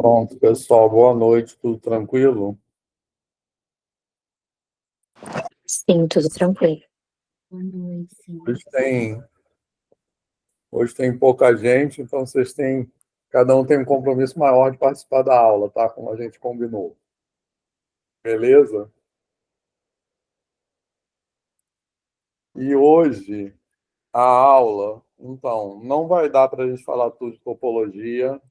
Pronto, pessoal, boa noite, tudo tranquilo? Sim, tudo tranquilo. Hoje tem pouca gente, então cada um tem um compromisso maior de participar da aula, tá? Como a gente combinou. Beleza? E hoje a aula, então, não vai dar para a gente falar tudo de topologia.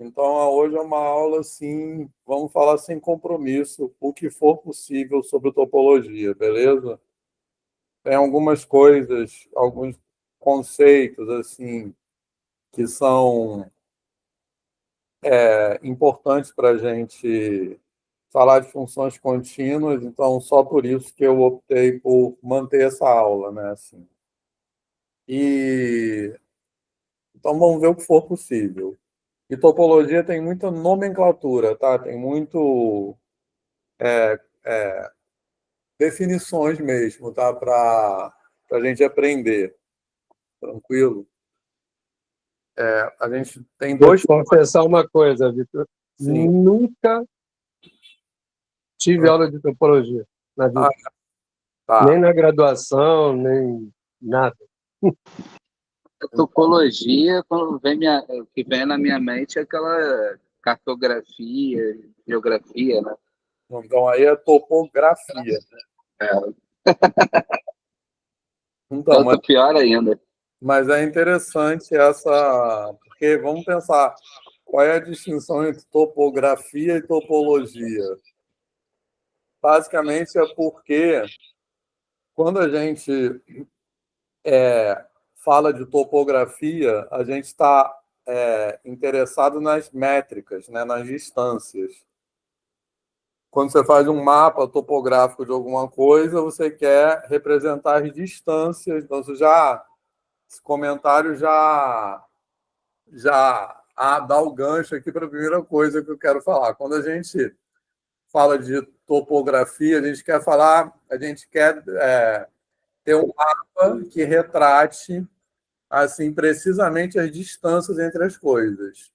Então, hoje é uma aula, assim, vamos falar sem compromisso, o que for possível sobre topologia, beleza? Tem algumas coisas, alguns conceitos, assim, que são importantes para a gente falar de funções contínuas, então só por isso que eu optei por manter essa aula, né? Assim. E então vamos ver o que for possível. E topologia tem muita nomenclatura, tá? Tem muito definições mesmo, tá? Para a gente aprender, tranquilo? A gente tem Vou dois. te confessar uma coisa, Vitor. Sim. Nunca tive aula de topologia na vida. Tá. Nem na graduação, nem nada. A topologia, quando o que vem na minha mente é aquela cartografia, geografia, né? Então aí é topografia. Então, Tanto pior ainda. mas é interessante porque vamos pensar qual é a distinção entre topografia e topologia. Basicamente é porque quando a gente fala de topografia, a gente está interessado nas métricas, né, nas distâncias. Quando você faz um mapa topográfico de alguma coisa, você quer representar as distâncias. Então, esse comentário já dá o gancho aqui para a primeira coisa que eu quero falar. Quando a gente fala de topografia, a gente quer ter um mapa que retrate assim precisamente as distâncias entre as coisas.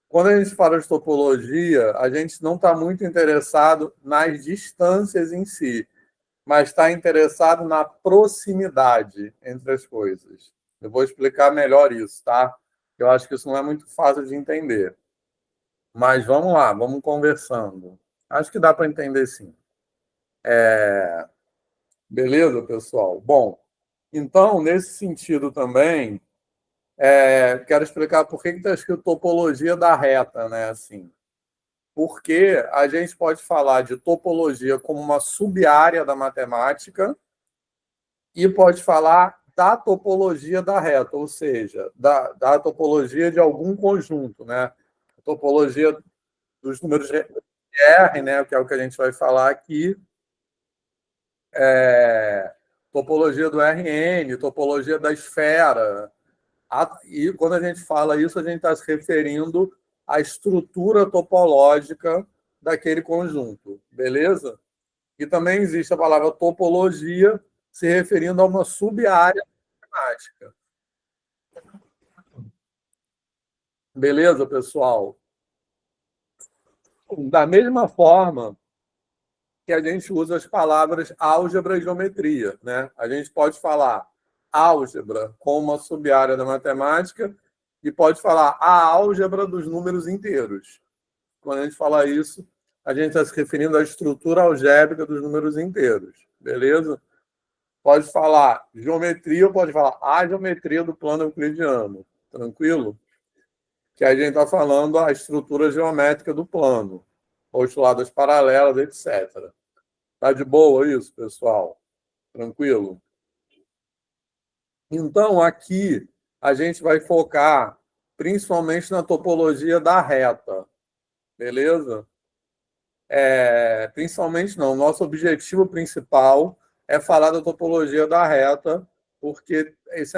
Quando a gente fala de topologia, a gente não está muito interessado nas distâncias em si, mas está interessado na proximidade entre as coisas. Eu vou explicar melhor isso, tá? Eu acho que isso não é muito fácil de entender. Mas vamos lá, vamos conversando. Acho que dá para entender sim. Beleza, pessoal? Bom, então, nesse sentido também, quero explicar por que está escrito topologia da reta, né? Assim, porque a gente pode falar de topologia como uma sub-área da matemática e pode falar da topologia da reta, ou seja, da topologia de algum conjunto, né? A topologia dos números R, né, que é o que a gente vai falar aqui, topologia do Rn, topologia da esfera. E quando a gente fala isso, a gente está se referindo à estrutura topológica daquele conjunto, beleza? E também existe a palavra topologia se referindo a uma sub-área matemática. Beleza, pessoal? Da mesma forma que a gente usa as palavras álgebra e geometria, né? A gente pode falar álgebra como uma sub-área da matemática e pode falar a álgebra dos números inteiros. Quando a gente fala isso, a gente está se referindo à estrutura algébrica dos números inteiros, beleza? Pode falar geometria ou pode falar a geometria do plano euclidiano, tranquilo? Que a gente está falando a estrutura geométrica do plano, postuladas paralelas, etc. Tá de boa isso, pessoal? Tranquilo? Então, aqui, a gente vai focar principalmente na topologia da reta, beleza? Principalmente não, nosso objetivo principal é falar da topologia da reta, porque isso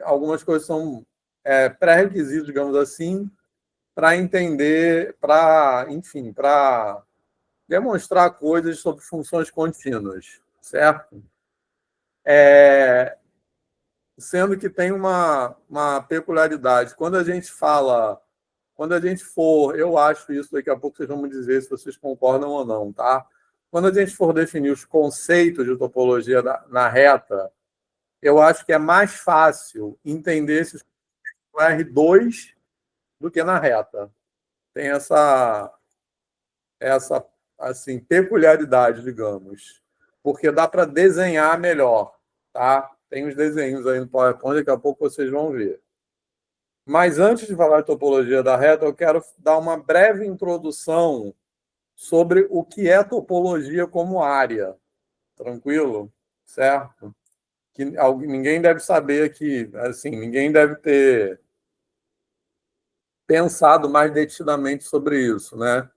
algumas coisas são pré-requisitos, digamos assim, para entender, enfim, para demonstrar coisas sobre funções contínuas, certo? Sendo que tem uma peculiaridade. Quando a gente fala quando a gente for, eu acho isso, daqui a pouco vocês vão me dizer se vocês concordam ou não, tá? Quando a gente for definir os conceitos de topologia na reta, eu acho que é mais fácil entender esses no R2 do que na reta. Tem essa assim, peculiaridade, digamos, porque dá para desenhar melhor, tá? Tem uns desenhos aí no PowerPoint, daqui a pouco vocês vão ver. Mas antes de falar de topologia da reta, eu quero dar uma breve introdução sobre o que é topologia como área. Tranquilo? Certo? Que ninguém deve saber aqui, assim, ninguém deve ter pensado mais detidamente sobre isso, né?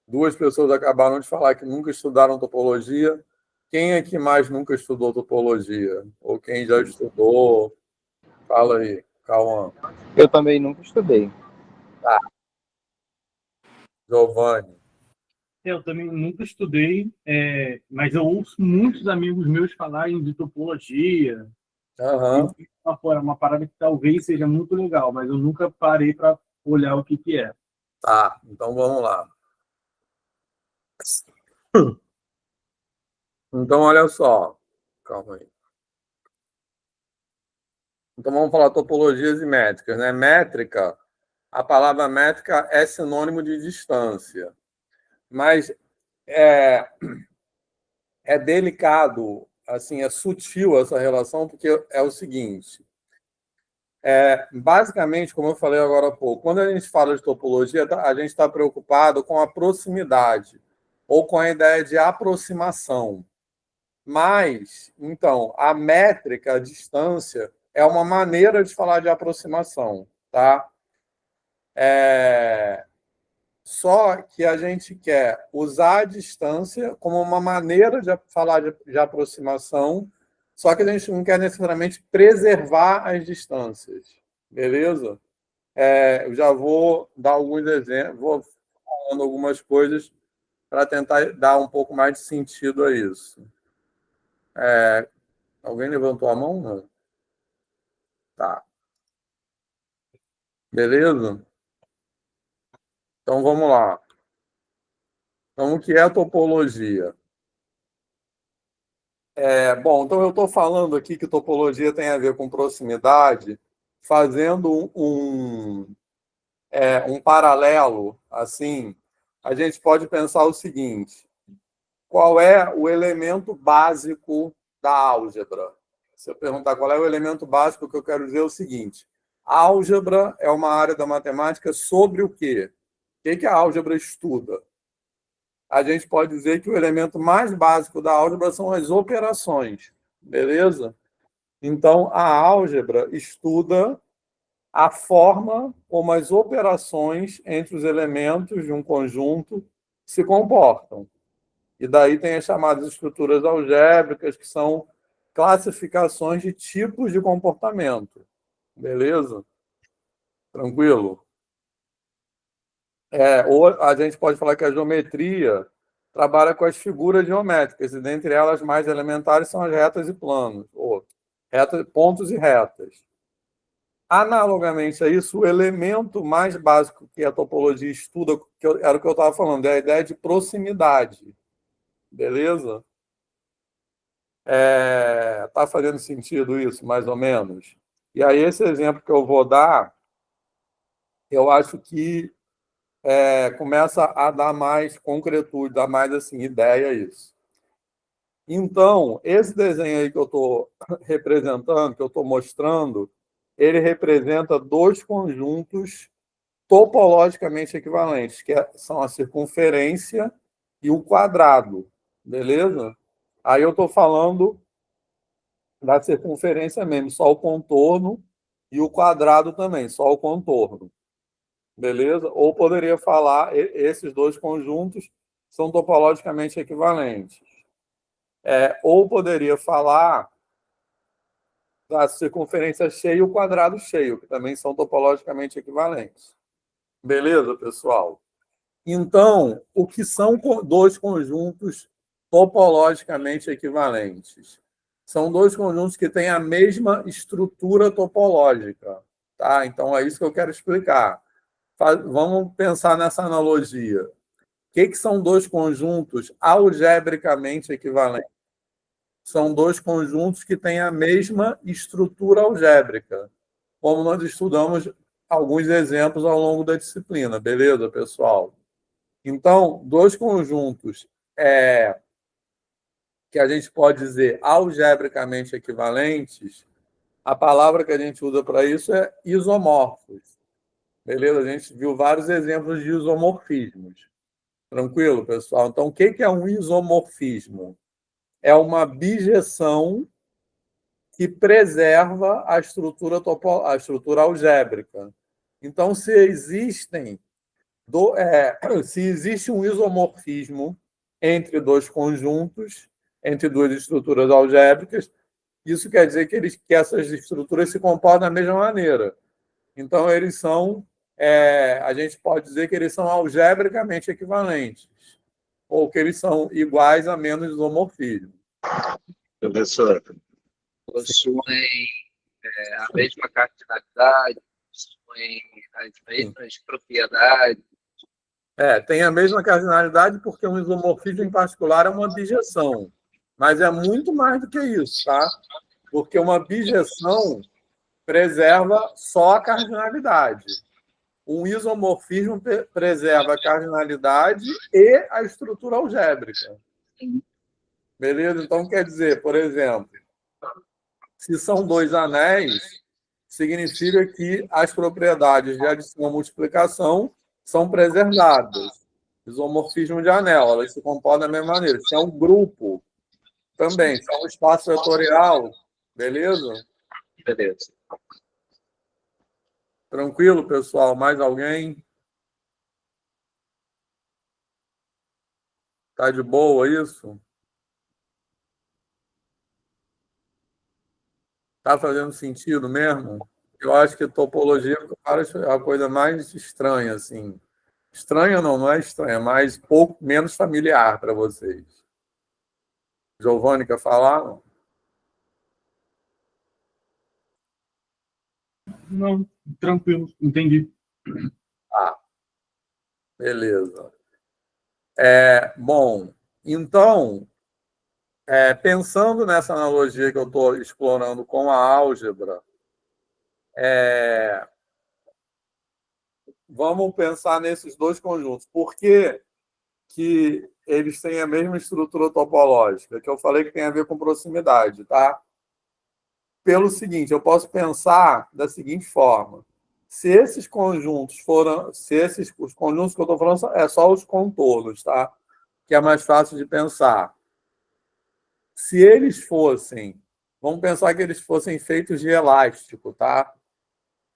Duas pessoas acabaram de falar que nunca estudaram topologia. Quem é que mais nunca estudou topologia? Ou quem já estudou? Fala aí, Cauã. Eu também nunca estudei. Tá. Giovanni. Eu também nunca estudei, mas eu ouço muitos amigos meus falarem de topologia. Aham. É uma parada que talvez seja muito legal, mas eu nunca parei para olhar o que é. Tá, então vamos lá. Então, olha só. Calma aí. Então, vamos falar topologias e métricas, né? Métrica, a palavra métrica é sinônimo de distância. Mas é delicado, assim, é sutil essa relação, porque é o seguinte. Basicamente, como eu falei agora há pouco, quando a gente fala de topologia, a gente está preocupado com a proximidade ou com a ideia de aproximação. Mas, então, a métrica, a distância, é uma maneira de falar de aproximação, tá? Só que a gente quer usar a distância como uma maneira de falar de aproximação, só que a gente não quer necessariamente preservar as distâncias, beleza? Eu já vou dar alguns exemplos, vou falando algumas coisas para tentar dar um pouco mais de sentido a isso. Alguém levantou a mão? Não? Tá. Beleza? Então vamos lá. Então, o que é a topologia? Bom, então eu estou falando aqui que topologia tem a ver com proximidade, fazendo um paralelo, assim, a gente pode pensar o seguinte: qual é o elemento básico da álgebra? Se eu perguntar qual é o elemento básico, o que eu quero dizer é o seguinte: a álgebra é uma área da matemática sobre o quê? O que a álgebra estuda? A gente pode dizer que o elemento mais básico da álgebra são as operações, beleza? Então, a álgebra estuda a forma como as operações entre os elementos de um conjunto se comportam. E daí tem as chamadas estruturas algébricas, que são classificações de tipos de comportamento. Beleza? Tranquilo? Ou a gente pode falar que a geometria trabalha com as figuras geométricas, e dentre elas mais elementares são as retas e planos, ou pontos e retas. Analogamente a isso, o elemento mais básico que a topologia estuda, era o que eu estava falando, é a ideia de proximidade. Beleza? Tá fazendo sentido isso, mais ou menos? E aí, esse exemplo que eu vou dar, eu acho que começa a dar mais concretude, dar mais assim, ideia a isso. Então, esse desenho aí que eu estou representando, que eu estou mostrando, ele representa dois conjuntos topologicamente equivalentes, que são a circunferência e o quadrado, beleza? Aí eu estou falando da circunferência mesmo, só o contorno, e o quadrado também, só o contorno. Beleza? Ou poderia falar, esses dois conjuntos são topologicamente equivalentes. Ou poderia falar da circunferência cheia e o quadrado cheio, que também são topologicamente equivalentes. Beleza, pessoal? Então, o que são dois conjuntos topologicamente equivalentes? São dois conjuntos que têm a mesma estrutura topológica. Tá? Então, é isso que eu quero explicar. Vamos pensar nessa analogia. O que são dois conjuntos algebricamente equivalentes? São dois conjuntos que têm a mesma estrutura algébrica, como nós estudamos alguns exemplos ao longo da disciplina, beleza, pessoal? Então, dois conjuntos que a gente pode dizer algebricamente equivalentes, a palavra que a gente usa para isso é isomorfos. Beleza? A gente viu vários exemplos de isomorfismos. Tranquilo, pessoal? Então, o que é um isomorfismo? É uma bijeção que preserva a estrutura algébrica. Então, se existe um isomorfismo entre dois conjuntos, entre duas estruturas algébricas, isso quer dizer que essas estruturas se comportam da mesma maneira. Então, eles são, a gente pode dizer que eles são algebricamente equivalentes, ou que eles são iguais a menos isomorfismo. Professor, possuem a mesma cardinalidade, possuem as mesmas propriedades. Tem a mesma cardinalidade porque um isomorfismo em particular é uma bijeção. Mas é muito mais do que isso, tá? Porque uma bijeção preserva só a cardinalidade. Um isomorfismo preserva a cardinalidade e a estrutura algébrica. Beleza? Então, quer dizer, por exemplo, se são dois anéis, significa que as propriedades de adição e multiplicação são preservadas. Isomorfismo de anel, elas se comportam da mesma maneira. Se é um grupo, também. Se é um espaço vetorial, beleza? Beleza. Tranquilo, pessoal? Mais alguém? Tá de boa isso? Tá fazendo sentido mesmo? Eu acho que topologia é a coisa mais estranha, assim. Estranha não é estranha, é mais menos familiar para vocês. Giovanni, quer falar? Não, tranquilo, entendi. Beleza. Bom, então, pensando nessa analogia que eu estou explorando com a álgebra, vamos pensar nesses dois conjuntos. Por que eles têm a mesma estrutura topológica? Que eu falei que tem a ver com proximidade, tá? Pelo seguinte, eu posso pensar da seguinte forma. Se esses conjuntos os conjuntos que eu estou falando é só os contornos, tá? Que é mais fácil de pensar. Se eles fossem, vamos pensar que eles fossem feitos de elástico, tá?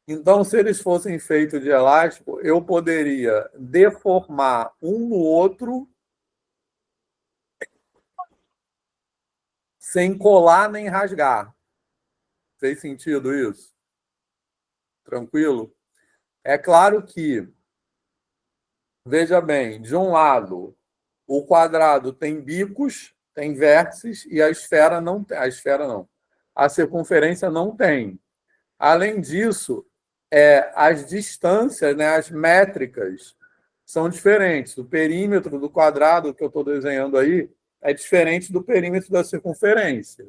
Então, se eles fossem feitos de elástico, eu poderia deformar um no outro sem colar nem rasgar. Fez sentido isso? Tranquilo? É claro que, veja bem, de um lado, o quadrado tem bicos, tem vértices, e a esfera não tem. A circunferência não tem. Além disso, as distâncias, né, as métricas, são diferentes. O perímetro do quadrado que eu estou desenhando aí é diferente do perímetro da circunferência.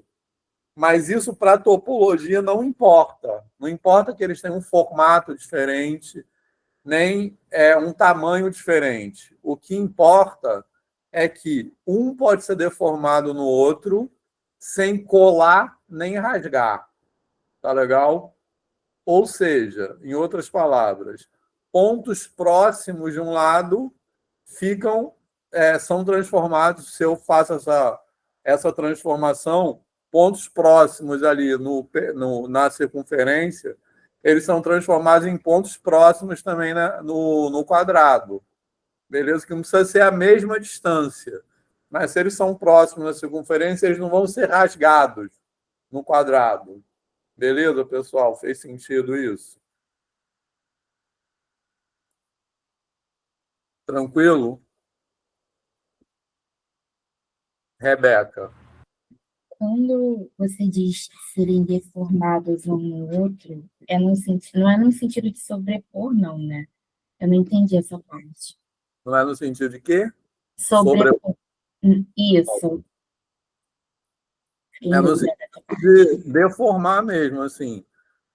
Mas isso, para a topologia, não importa. Não importa que eles tenham um formato diferente, nem um tamanho diferente. O que importa é que um pode ser deformado no outro sem colar nem rasgar. Tá legal? Ou seja, em outras palavras, pontos próximos de um lado são transformados, se eu faço essa transformação, pontos próximos ali na circunferência, eles são transformados em pontos próximos também no quadrado. Beleza? Que não precisa ser a mesma distância. Mas se eles são próximos na circunferência, eles não vão ser rasgados no quadrado. Beleza, pessoal? Fez sentido isso? Tranquilo? Rebeca. Quando você diz serem deformados um no outro, não é no sentido de sobrepor, não, né? Eu não entendi essa parte. Não é no sentido de quê? Sobre... Isso. Fiquei em É no dúvida. sentido de deformar mesmo, assim.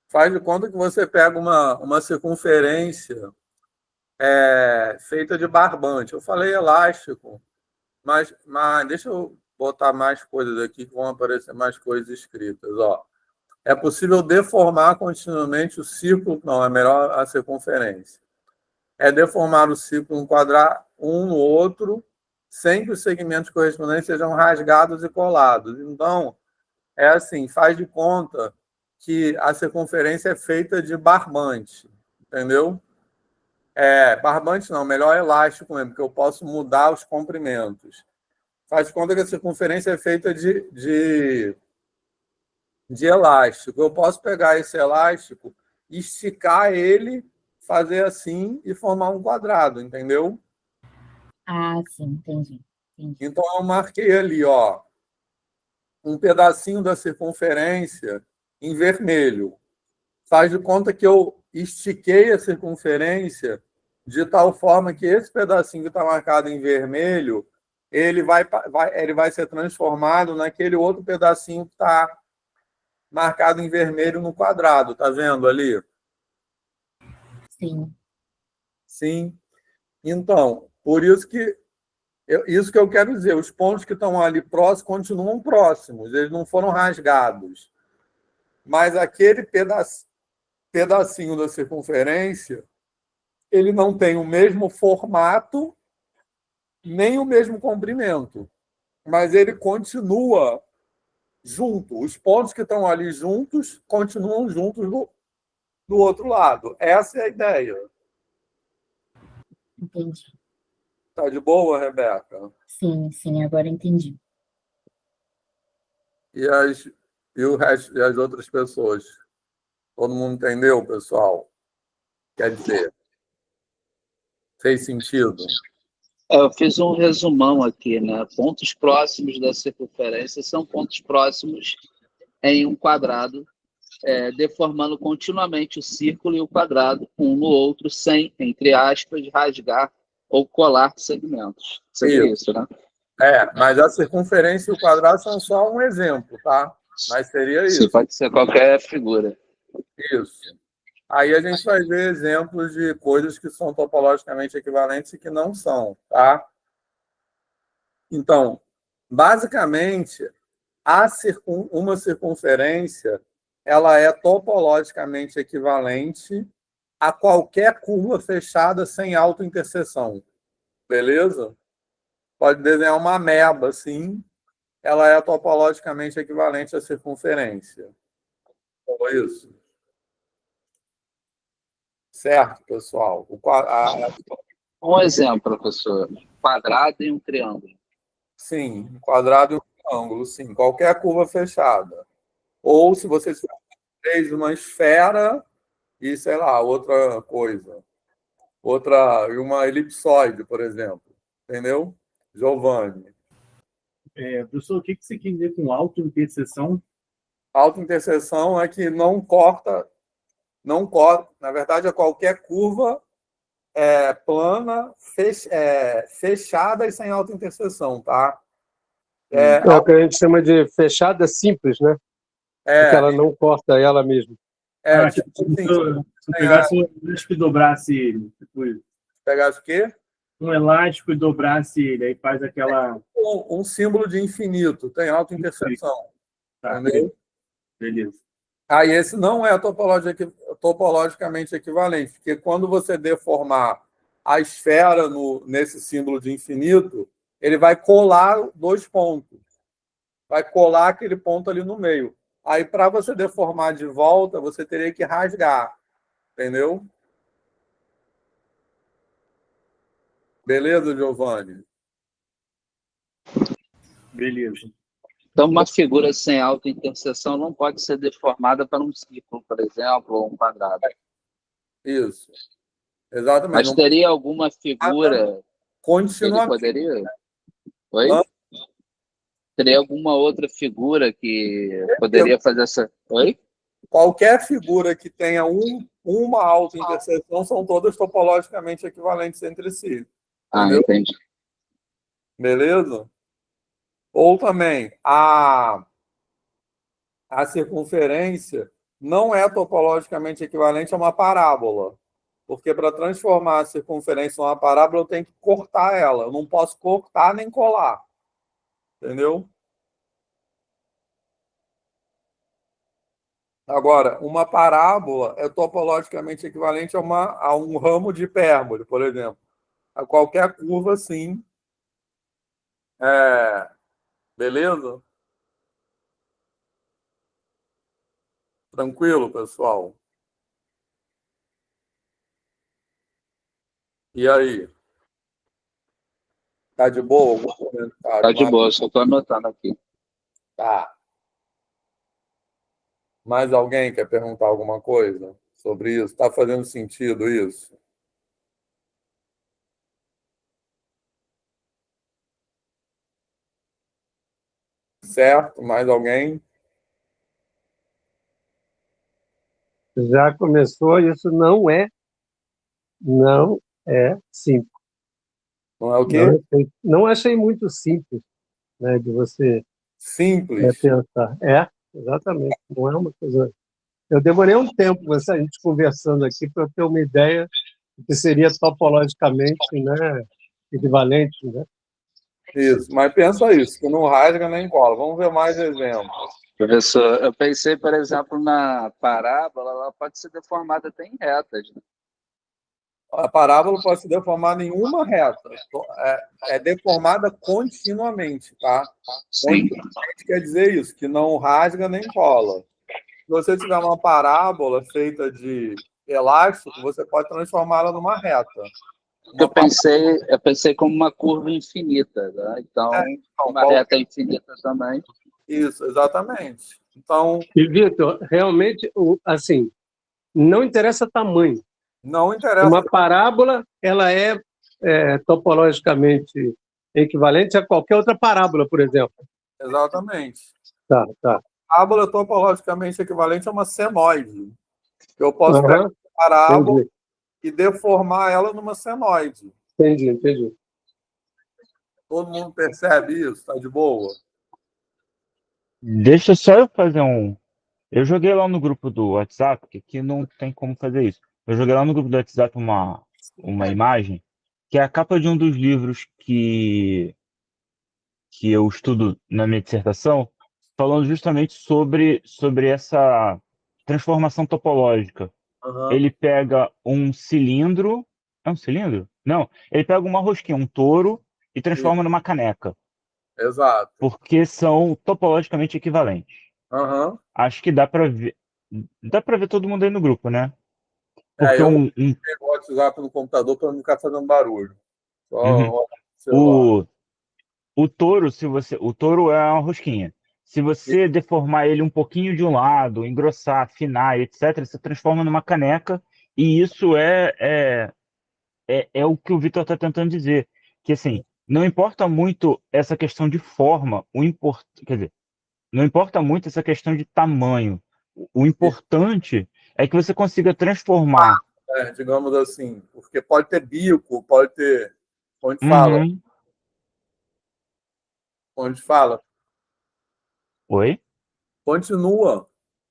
Faz de conta que você pega uma circunferência feita de barbante. Eu falei elástico, mas deixa eu botar mais coisas aqui que vão aparecer mais coisas escritas. Ó. É possível deformar continuamente o círculo, não, é melhor a circunferência. É deformar o círculo, enquadrar um no outro, sem que os segmentos correspondentes sejam rasgados e colados. Então, é assim, faz de conta que a circunferência é feita de barbante, entendeu? Barbante não, melhor elástico mesmo, porque eu posso mudar os comprimentos. Faz de conta que a circunferência é feita de elástico. Eu posso pegar esse elástico, esticar ele, fazer assim e formar um quadrado, entendeu? Ah, sim, entendi. Então, eu marquei ali, ó, um pedacinho da circunferência em vermelho. Faz de conta que eu estiquei a circunferência de tal forma que esse pedacinho que está marcado em vermelho, ele vai ser transformado naquele outro pedacinho que está marcado em vermelho no quadrado. Tá vendo ali? Sim. Sim. Então, por isso que isso que eu quero dizer, os pontos que estão ali próximos continuam próximos, eles não foram rasgados. Mas aquele pedacinho da circunferência, ele não tem o mesmo formato, nem o mesmo comprimento, mas ele continua junto. Os pontos que estão ali juntos continuam juntos do outro lado. Essa é a ideia. Entendi. Tá de boa, Rebeca? Sim, agora entendi. E o resto, e as outras pessoas? Todo mundo entendeu, pessoal? Quer dizer, fez sentido? Eu fiz um resumão aqui, né? Pontos próximos da circunferência são pontos próximos em um quadrado, deformando continuamente o círculo e o quadrado um no outro, sem, entre aspas, rasgar ou colar segmentos. Seria isso, né? Mas a circunferência e o quadrado são só um exemplo, tá? Mas seria Sim, isso. pode ser qualquer figura. Isso. Aí a gente vai ver exemplos de coisas que são topologicamente equivalentes e que não são, tá? Então, basicamente, uma circunferência ela é topologicamente equivalente a qualquer curva fechada sem autointerseção. Beleza? Pode desenhar uma ameba, assim, ela é topologicamente equivalente à circunferência. Foi isso. Certo, pessoal? Um exemplo, professor. Quadrado e um triângulo. Sim, um quadrado e um triângulo, sim. Qualquer curva fechada. Ou se você fez uma esfera e, sei lá, outra coisa. Uma elipsoide, por exemplo. Entendeu? Giovanni. Professor, o que você quer dizer com autointerseção? Autointerseção é que não corta. Na verdade, é qualquer curva plana, fechada e sem autointerseção, tá? É o que a gente chama de fechada simples, né? Porque ela não corta ela mesma. Tipo assim, se eu pegasse um elástico e dobrasse ele. Tipo isso. Pegasse o quê? Um elástico e dobrasse ele, aí faz aquela... Um símbolo de infinito, tem autointerseção. Tá, entendeu? beleza. Aí esse não é topologicamente equivalente, porque quando você deformar a esfera nesse símbolo de infinito, ele vai colar dois pontos. Vai colar aquele ponto ali no meio. Aí, para você deformar de volta, você teria que rasgar. Entendeu? Beleza, Giovanni? Beleza. Então, uma figura sem autointerseção não pode ser deformada para um círculo, por exemplo, ou um quadrado. Isso. Exatamente. Mas teria alguma figura que ele continuamente. poderia... Oi? Hã? Teria alguma outra figura que poderia fazer essa... Oi? Qualquer figura que tenha uma autointerseção são todas topologicamente equivalentes entre si. Entendeu? Entendi. Beleza? Ou também, a circunferência não é topologicamente equivalente a uma parábola. Porque para transformar a circunferência numa parábola, eu tenho que cortar ela. Eu não posso cortar nem colar. Entendeu? Agora, uma parábola é topologicamente equivalente a um ramo de hipérbole, por exemplo. A qualquer curva, sim. Beleza? Tranquilo, pessoal? E aí? Tá de boa? Algum comentário? Tá de boa, só estou anotando aqui. Tá. Mais alguém quer perguntar alguma coisa sobre isso? Está fazendo sentido isso? Certo? Mais alguém? Já começou, isso não é simples. Não é o quê? Não achei muito simples, né, de você Simples. pensar. Exatamente. Não é uma coisa. Eu demorei um tempo, a gente conversando aqui, para eu ter uma ideia do que seria topologicamente, né, equivalente, né? Isso, mas pensa isso, que não rasga nem cola. Vamos ver mais exemplos. Professor, eu pensei, por exemplo, na parábola, ela pode ser deformada até em retas, né? A parábola pode se deformar em uma reta. É deformada continuamente, tá? Sim. Continuamente quer dizer isso, que não rasga nem cola. Se você tiver uma parábola feita de elástico, você pode transformá-la numa reta. Eu pensei como uma curva infinita, né? Então, uma reta infinita também. Isso, exatamente. Então, E, Vitor, realmente, assim, não interessa tamanho. não interessa. Uma parábola, ela é topologicamente equivalente a qualquer outra parábola, por exemplo. Exatamente. Tá. A parábola é topologicamente equivalente a uma senoide. Eu posso pegar uma parábola e deformar ela numa senoide. Entendi. Todo mundo percebe isso? Está de boa? Deixa só eu fazer um... Eu joguei lá no grupo do WhatsApp, que aqui não tem como fazer isso. Eu joguei lá no grupo do WhatsApp uma imagem, que é a capa de um dos livros que eu estudo na minha dissertação, falando justamente sobre essa transformação topológica. Uhum. Ele pega um cilindro... É um cilindro? Não. Ele pega uma rosquinha, um touro, e transforma numa caneca. Exato. Porque são topologicamente equivalentes. Uhum. Acho que dá para ver todo mundo aí no grupo, né? Porque eu tenho o WhatsApp no computador para não ficar fazendo barulho. O touro, o touro é uma rosquinha. Se você deformar ele um pouquinho de um lado, engrossar, afinar, etc., você transforma numa caneca, e isso é o que o Vitor está tentando dizer. Que assim, não importa muito essa questão de forma, quer dizer, não importa muito essa questão de tamanho. O importante é que você consiga transformar. Digamos assim, porque pode ter bico, pode ter. Onde fala? Oi? Continua.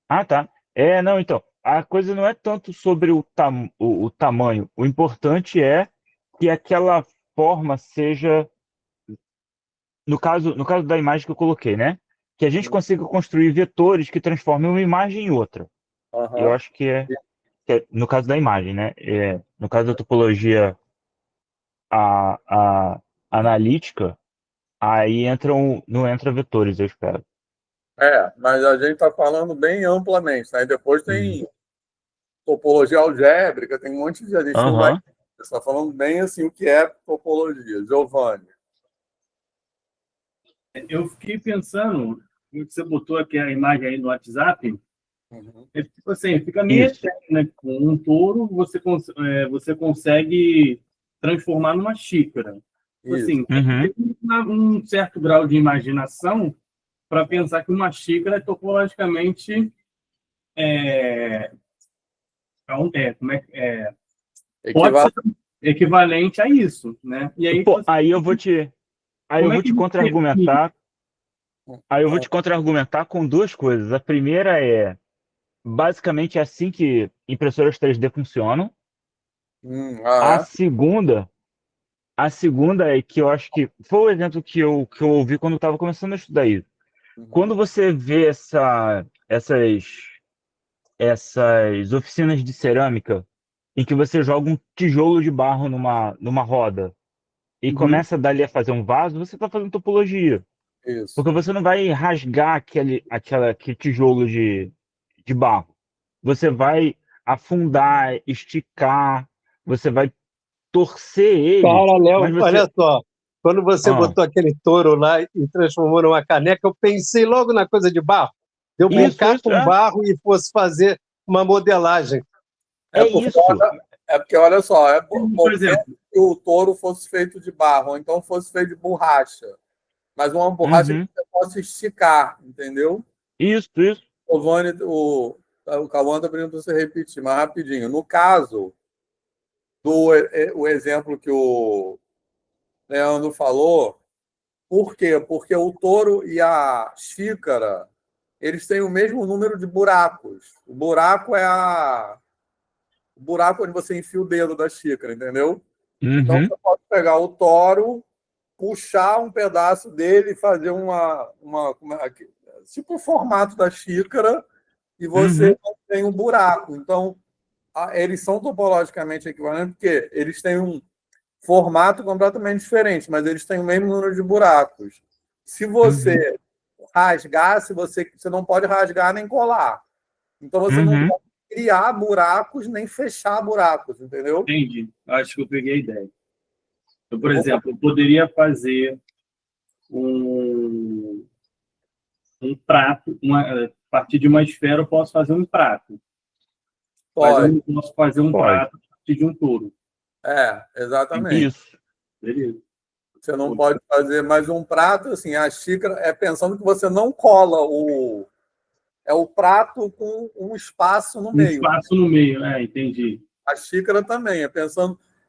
Ah, tá. Não, então. A coisa não é tanto sobre o tamanho. O importante é que aquela forma seja. No caso da imagem que eu coloquei, né? Que a gente consiga construir vetores que transformem uma imagem em outra. Uhum. Eu acho que é no caso da imagem, né? No caso da topologia a analítica, aí não entra vetores, eu espero. Mas a gente está falando bem amplamente, né? Depois tem topologia algébrica, tem um monte de... A gente não vai... Você está falando bem assim o que é topologia. Giovanni. Eu fiquei pensando, que você botou aqui a imagem aí no WhatsApp, tipo assim, fica meio eterno, né? Com um touro, você consegue transformar numa xícara. Assim, tem um certo grau de imaginação para pensar que uma xícara é topologicamente é, como pode Equivalente. ser equivalente a isso, né? E aí, Pô, aí eu vou te como é que você contra-argumentar. Aí eu vou te contra-argumentar com duas coisas. A primeira é, basicamente, é assim que impressoras 3D funcionam. A Ah, segunda, a segunda é que eu acho que foi o exemplo que eu ouvi quando eu estava começando a estudar isso. é? Quando você vê essas oficinas de cerâmica em que você joga um tijolo de barro numa roda e Uhum. começa dali a fazer um vaso, você está fazendo topologia. Isso. Porque você não vai rasgar aquele tijolo de barro. Você vai afundar, esticar, você vai torcer ele, Cara, mas Léo, você. olha só. Quando você Ah, botou aquele touro lá e transformou numa caneca, eu pensei logo na coisa de barro. De eu brincar isso, com barro e fosse fazer uma modelagem. É é porque, isso. olha só, Por bom exemplo, que o touro fosse feito de barro, ou então fosse feito de borracha. Mas uma borracha que Uhum, você possa esticar, entendeu? isso. O Vani, o Cauã está pedindo para você repetir, mas rapidinho. No caso o exemplo que o Leandro falou, por quê? Porque o touro e a xícara, eles têm o mesmo número de buracos. O buraco onde você enfia o dedo da xícara, entendeu? Então Uhum, você pode pegar o toro, puxar um pedaço dele e fazer tipo o formato da xícara e você uhum, tem um buraco. Então, eles são topologicamente equivalentes porque eles têm um formato completamente diferente, mas eles têm o mesmo número de buracos. Se uhum, você rasgar, você não pode rasgar nem colar. Então você não uhum. pode criar buracos nem fechar buracos, entendeu? entendi. Acho que eu peguei a ideia. Então, por Eu vou exemplo, eu poderia fazer um, um prato, a partir de uma esfera eu posso fazer um prato, mas eu pode. não posso fazer um Pode. prato a partir de um touro. Exatamente. Isso. Beleza. Você não pode fazer mais um prato, assim, a xícara é pensando que você não cola o prato com um espaço no Um meio. espaço no meio, entendi. A xícara também,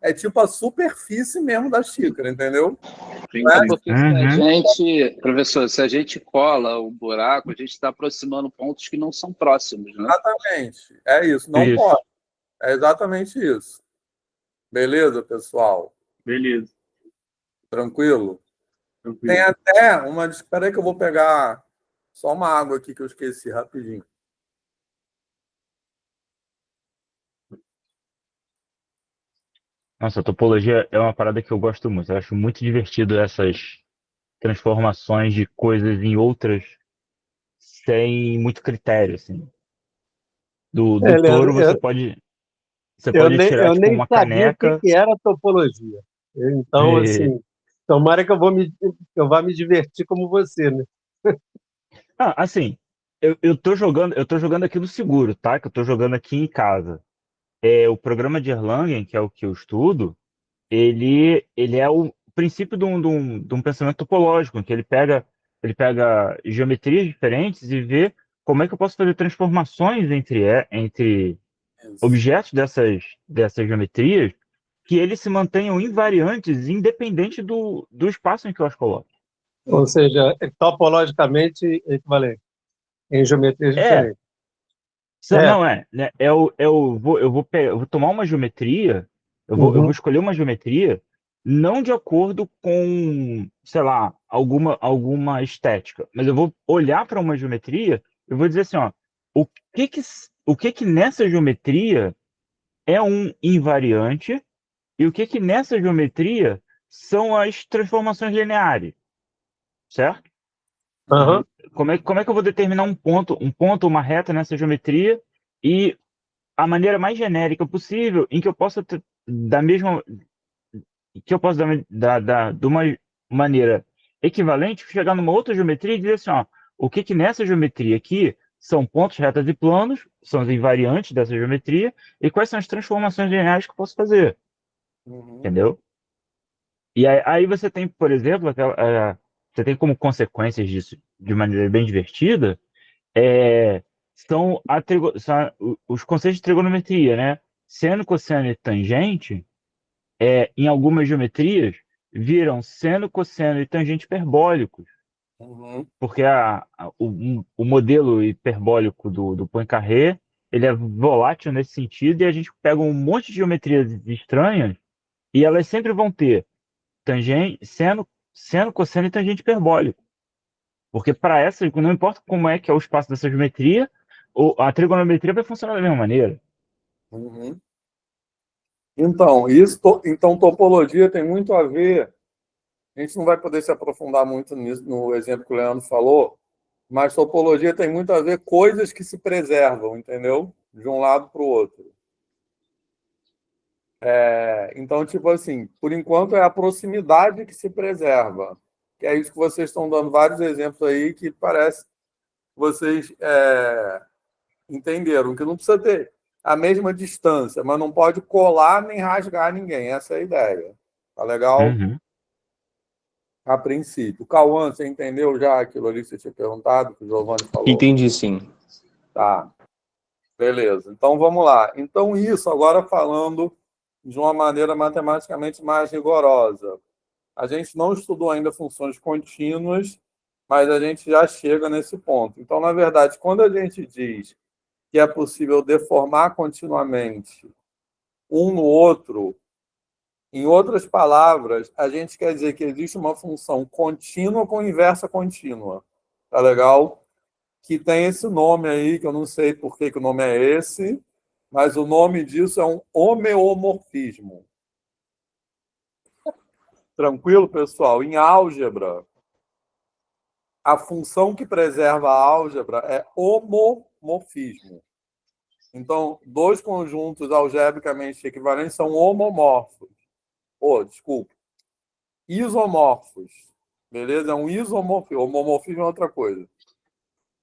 é tipo a superfície mesmo da xícara, entendeu? É Entendi. porque se a gente, professor, se a gente cola o buraco, a gente está aproximando pontos que não são próximos, né? Exatamente. É isso, não Isso. pode. É exatamente isso. Beleza, pessoal? Beleza. Tranquilo? Tem Tranquilo. até uma. Espera aí que eu vou pegar só uma água aqui que eu esqueci rapidinho. Nossa, a topologia é uma parada que eu gosto muito. Eu acho muito divertido essas transformações de coisas em outras sem muito critério, assim. Do Leandro, touro você eu, pode nem, tirar eu tipo nem uma sabia o que caneca que era topologia. Então, e... assim, tomara que eu vá me divertir como você, né? Ah, assim, eu tô jogando aqui no seguro, tá? Que eu tô jogando aqui em casa. O programa de Erlangen, que é o que eu estudo, ele é o princípio de um pensamento topológico, que ele pega geometrias diferentes e vê como é que eu posso fazer transformações entre Isso. objetos dessas geometrias que eles se mantenham invariantes, independente do espaço em que eu as coloco. Ou seja, é topologicamente equivalente, em geometrias É, diferentes. É. não é, né? Eu vou tomar uma geometria, eu vou Uhum. escolher uma geometria não de acordo com, sei lá, alguma estética, mas eu vou olhar para uma geometria e vou dizer assim, ó, o que que, o que que nessa geometria é um invariante e o que que nessa geometria são as transformações lineares, certo? Aham. Como é que eu vou determinar um ponto, uma reta nessa geometria e a maneira mais genérica possível em que eu possa da mesma que eu posso de uma maneira equivalente chegar numa outra geometria e dizer assim, ó, o que que nessa geometria aqui são pontos, retas e planos, são os invariantes dessa geometria e quais são as transformações lineares que eu posso fazer, Uhum. entendeu? E aí você tem, por exemplo, você tem como consequências disso de maneira bem divertida, são os conceitos de trigonometria, né? Seno, cosseno e tangente, em algumas geometrias, viram seno, cosseno e tangente hiperbólicos, Uhum. porque o modelo hiperbólico do Poincaré, ele é volátil nesse sentido, e a gente pega um monte de geometrias estranhas, e elas sempre vão ter tangente, seno, cosseno e tangente hiperbólico. Porque para essas, não importa como é que é o espaço dessa geometria, a trigonometria vai funcionar da mesma maneira. Uhum. Então, então, topologia tem muito a ver. A gente não vai poder se aprofundar muito nisso, no exemplo que o Leandro falou, mas topologia tem muito a ver coisas que se preservam, entendeu? De um lado para o outro. Então, tipo assim, por enquanto é a proximidade que se preserva. Que é isso que vocês estão dando vários exemplos aí que parece que vocês entenderam, que não precisa ter a mesma distância, mas não pode colar nem rasgar ninguém. Essa é a ideia. Tá legal? Uhum. A princípio. Cauã, você entendeu já aquilo ali que você tinha perguntado, que o Giovanni falou? Entendi, sim. Tá. Beleza. Então, vamos lá. Então, isso agora falando de uma maneira matematicamente mais rigorosa. A gente não estudou ainda funções contínuas, mas a gente já chega nesse ponto. Então, na verdade, quando a gente diz que é possível deformar continuamente um no outro, em outras palavras, a gente quer dizer que existe uma função contínua com inversa contínua. Tá legal? Que tem esse nome aí, que eu não sei por que o nome é esse, mas o nome disso é um homeomorfismo. Tranquilo, pessoal? Em álgebra, a função que preserva a álgebra é homomorfismo. Então, dois conjuntos algebricamente equivalentes são homomorfos. Desculpa. Isomorfos. Beleza? É um isomorfismo. Homomorfismo é outra coisa.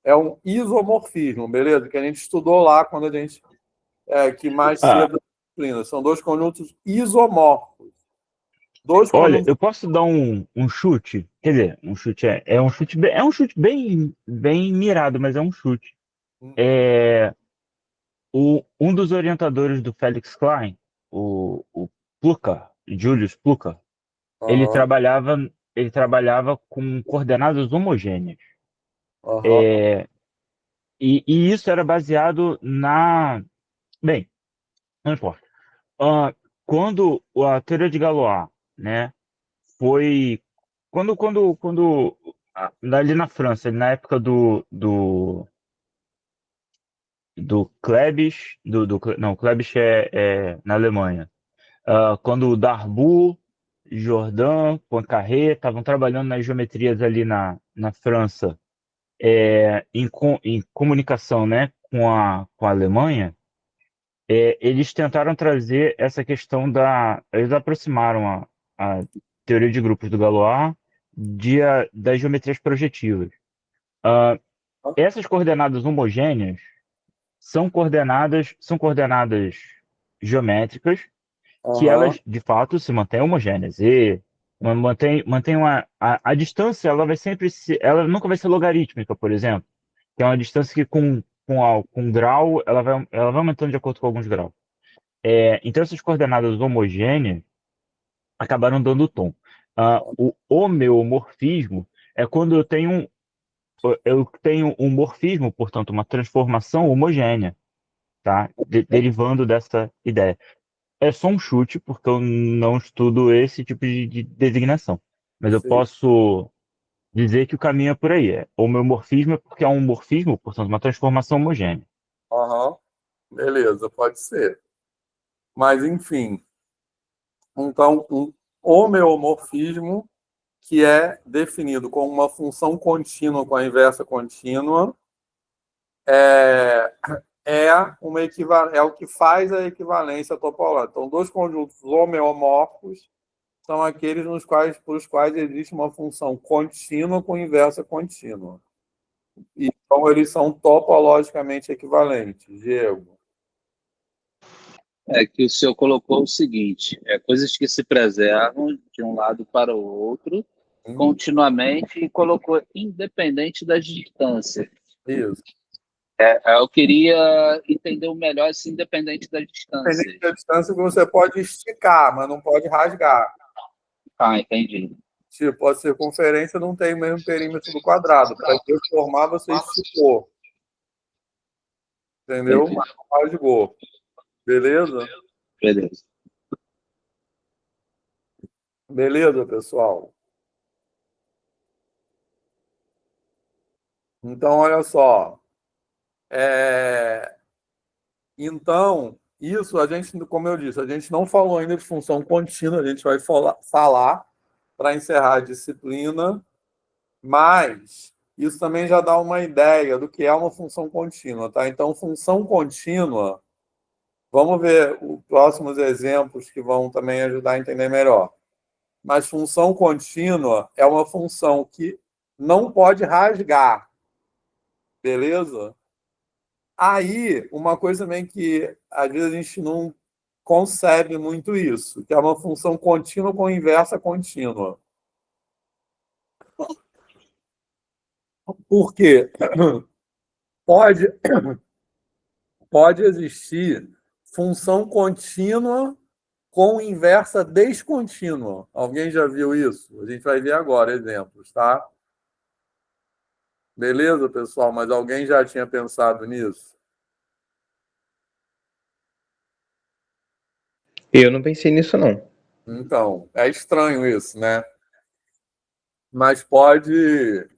É um isomorfismo, beleza? Que a gente estudou lá quando a gente... que mais cedo... São dois conjuntos isomorfos. Olha, eu posso dar um chute? Quer dizer, um chute é um chute bem mirado, mas é um chute. Um dos orientadores do Felix Klein, o Pluhar, Julius Pluhar, ele trabalhava com coordenadas homogêneas. E isso era baseado Bem, não importa. Quando a teoria de Galois, né, foi... Ali na França, na época do Klebsch, não, Klebsch é na Alemanha. Quando o Darboux, Jordan, Poincaré estavam trabalhando nas geometrias ali na França, em comunicação, né, com a Alemanha, eles tentaram trazer essa questão eles aproximaram a teoria de grupos do Galois das geometrias projetivas. Essas coordenadas homogêneas são coordenadas geométricas que elas, de fato, se mantêm homogêneas. E mantém a distância, ela vai sempre ela nunca vai ser logarítmica, por exemplo, que é uma distância que com grau ela vai aumentando de acordo com alguns graus. Então essas coordenadas homogêneas acabaram dando o tom. O homeomorfismo é quando eu tenho um morfismo, portanto, uma transformação homogênea, tá? Derivando dessa ideia. É só um chute, porque eu não estudo esse tipo de designação. Mas eu posso dizer que o caminho é por aí. Homeomorfismo é porque é um morfismo, portanto, uma transformação homogênea. Beleza, pode ser. Mas, enfim. Então, um homeomorfismo que é definido como uma função contínua com a inversa contínua é o que faz a equivalência topológica. Então, dois conjuntos homeomorfos são aqueles por os quais existe uma função contínua com inversa contínua. Então, eles são topologicamente equivalentes. Diego? É que o senhor colocou o seguinte: coisas que se preservam de um lado para o outro continuamente, e colocou independente das distâncias. Isso. Eu queria entender melhor esse independente da distância. Independente da distância, você pode esticar, mas não pode rasgar. Ah, entendi. Tipo, a circunferência não tem o mesmo perímetro do quadrado. Para deformar, você esticou. Entendeu? Entendi. Mas não rasgou. Beleza? Beleza. Beleza, pessoal? Então, olha só. Então, isso a gente, como eu disse, a gente não falou ainda de função contínua, a gente vai falar para encerrar a disciplina, mas isso também já dá uma ideia do que é uma função contínua, tá? Então, função contínua, vamos ver os próximos exemplos que vão também ajudar a entender melhor. Mas função contínua é uma função que não pode rasgar, beleza? Aí, uma coisa também que às vezes a gente não concebe muito isso, que é uma função contínua com inversa contínua. Por quê? Pode existir função contínua com inversa descontínua. Alguém já viu isso? A gente vai ver agora exemplos, tá? Beleza, pessoal? Mas alguém já tinha pensado nisso? Eu não pensei nisso, não. Então, é estranho isso, né? Mas pode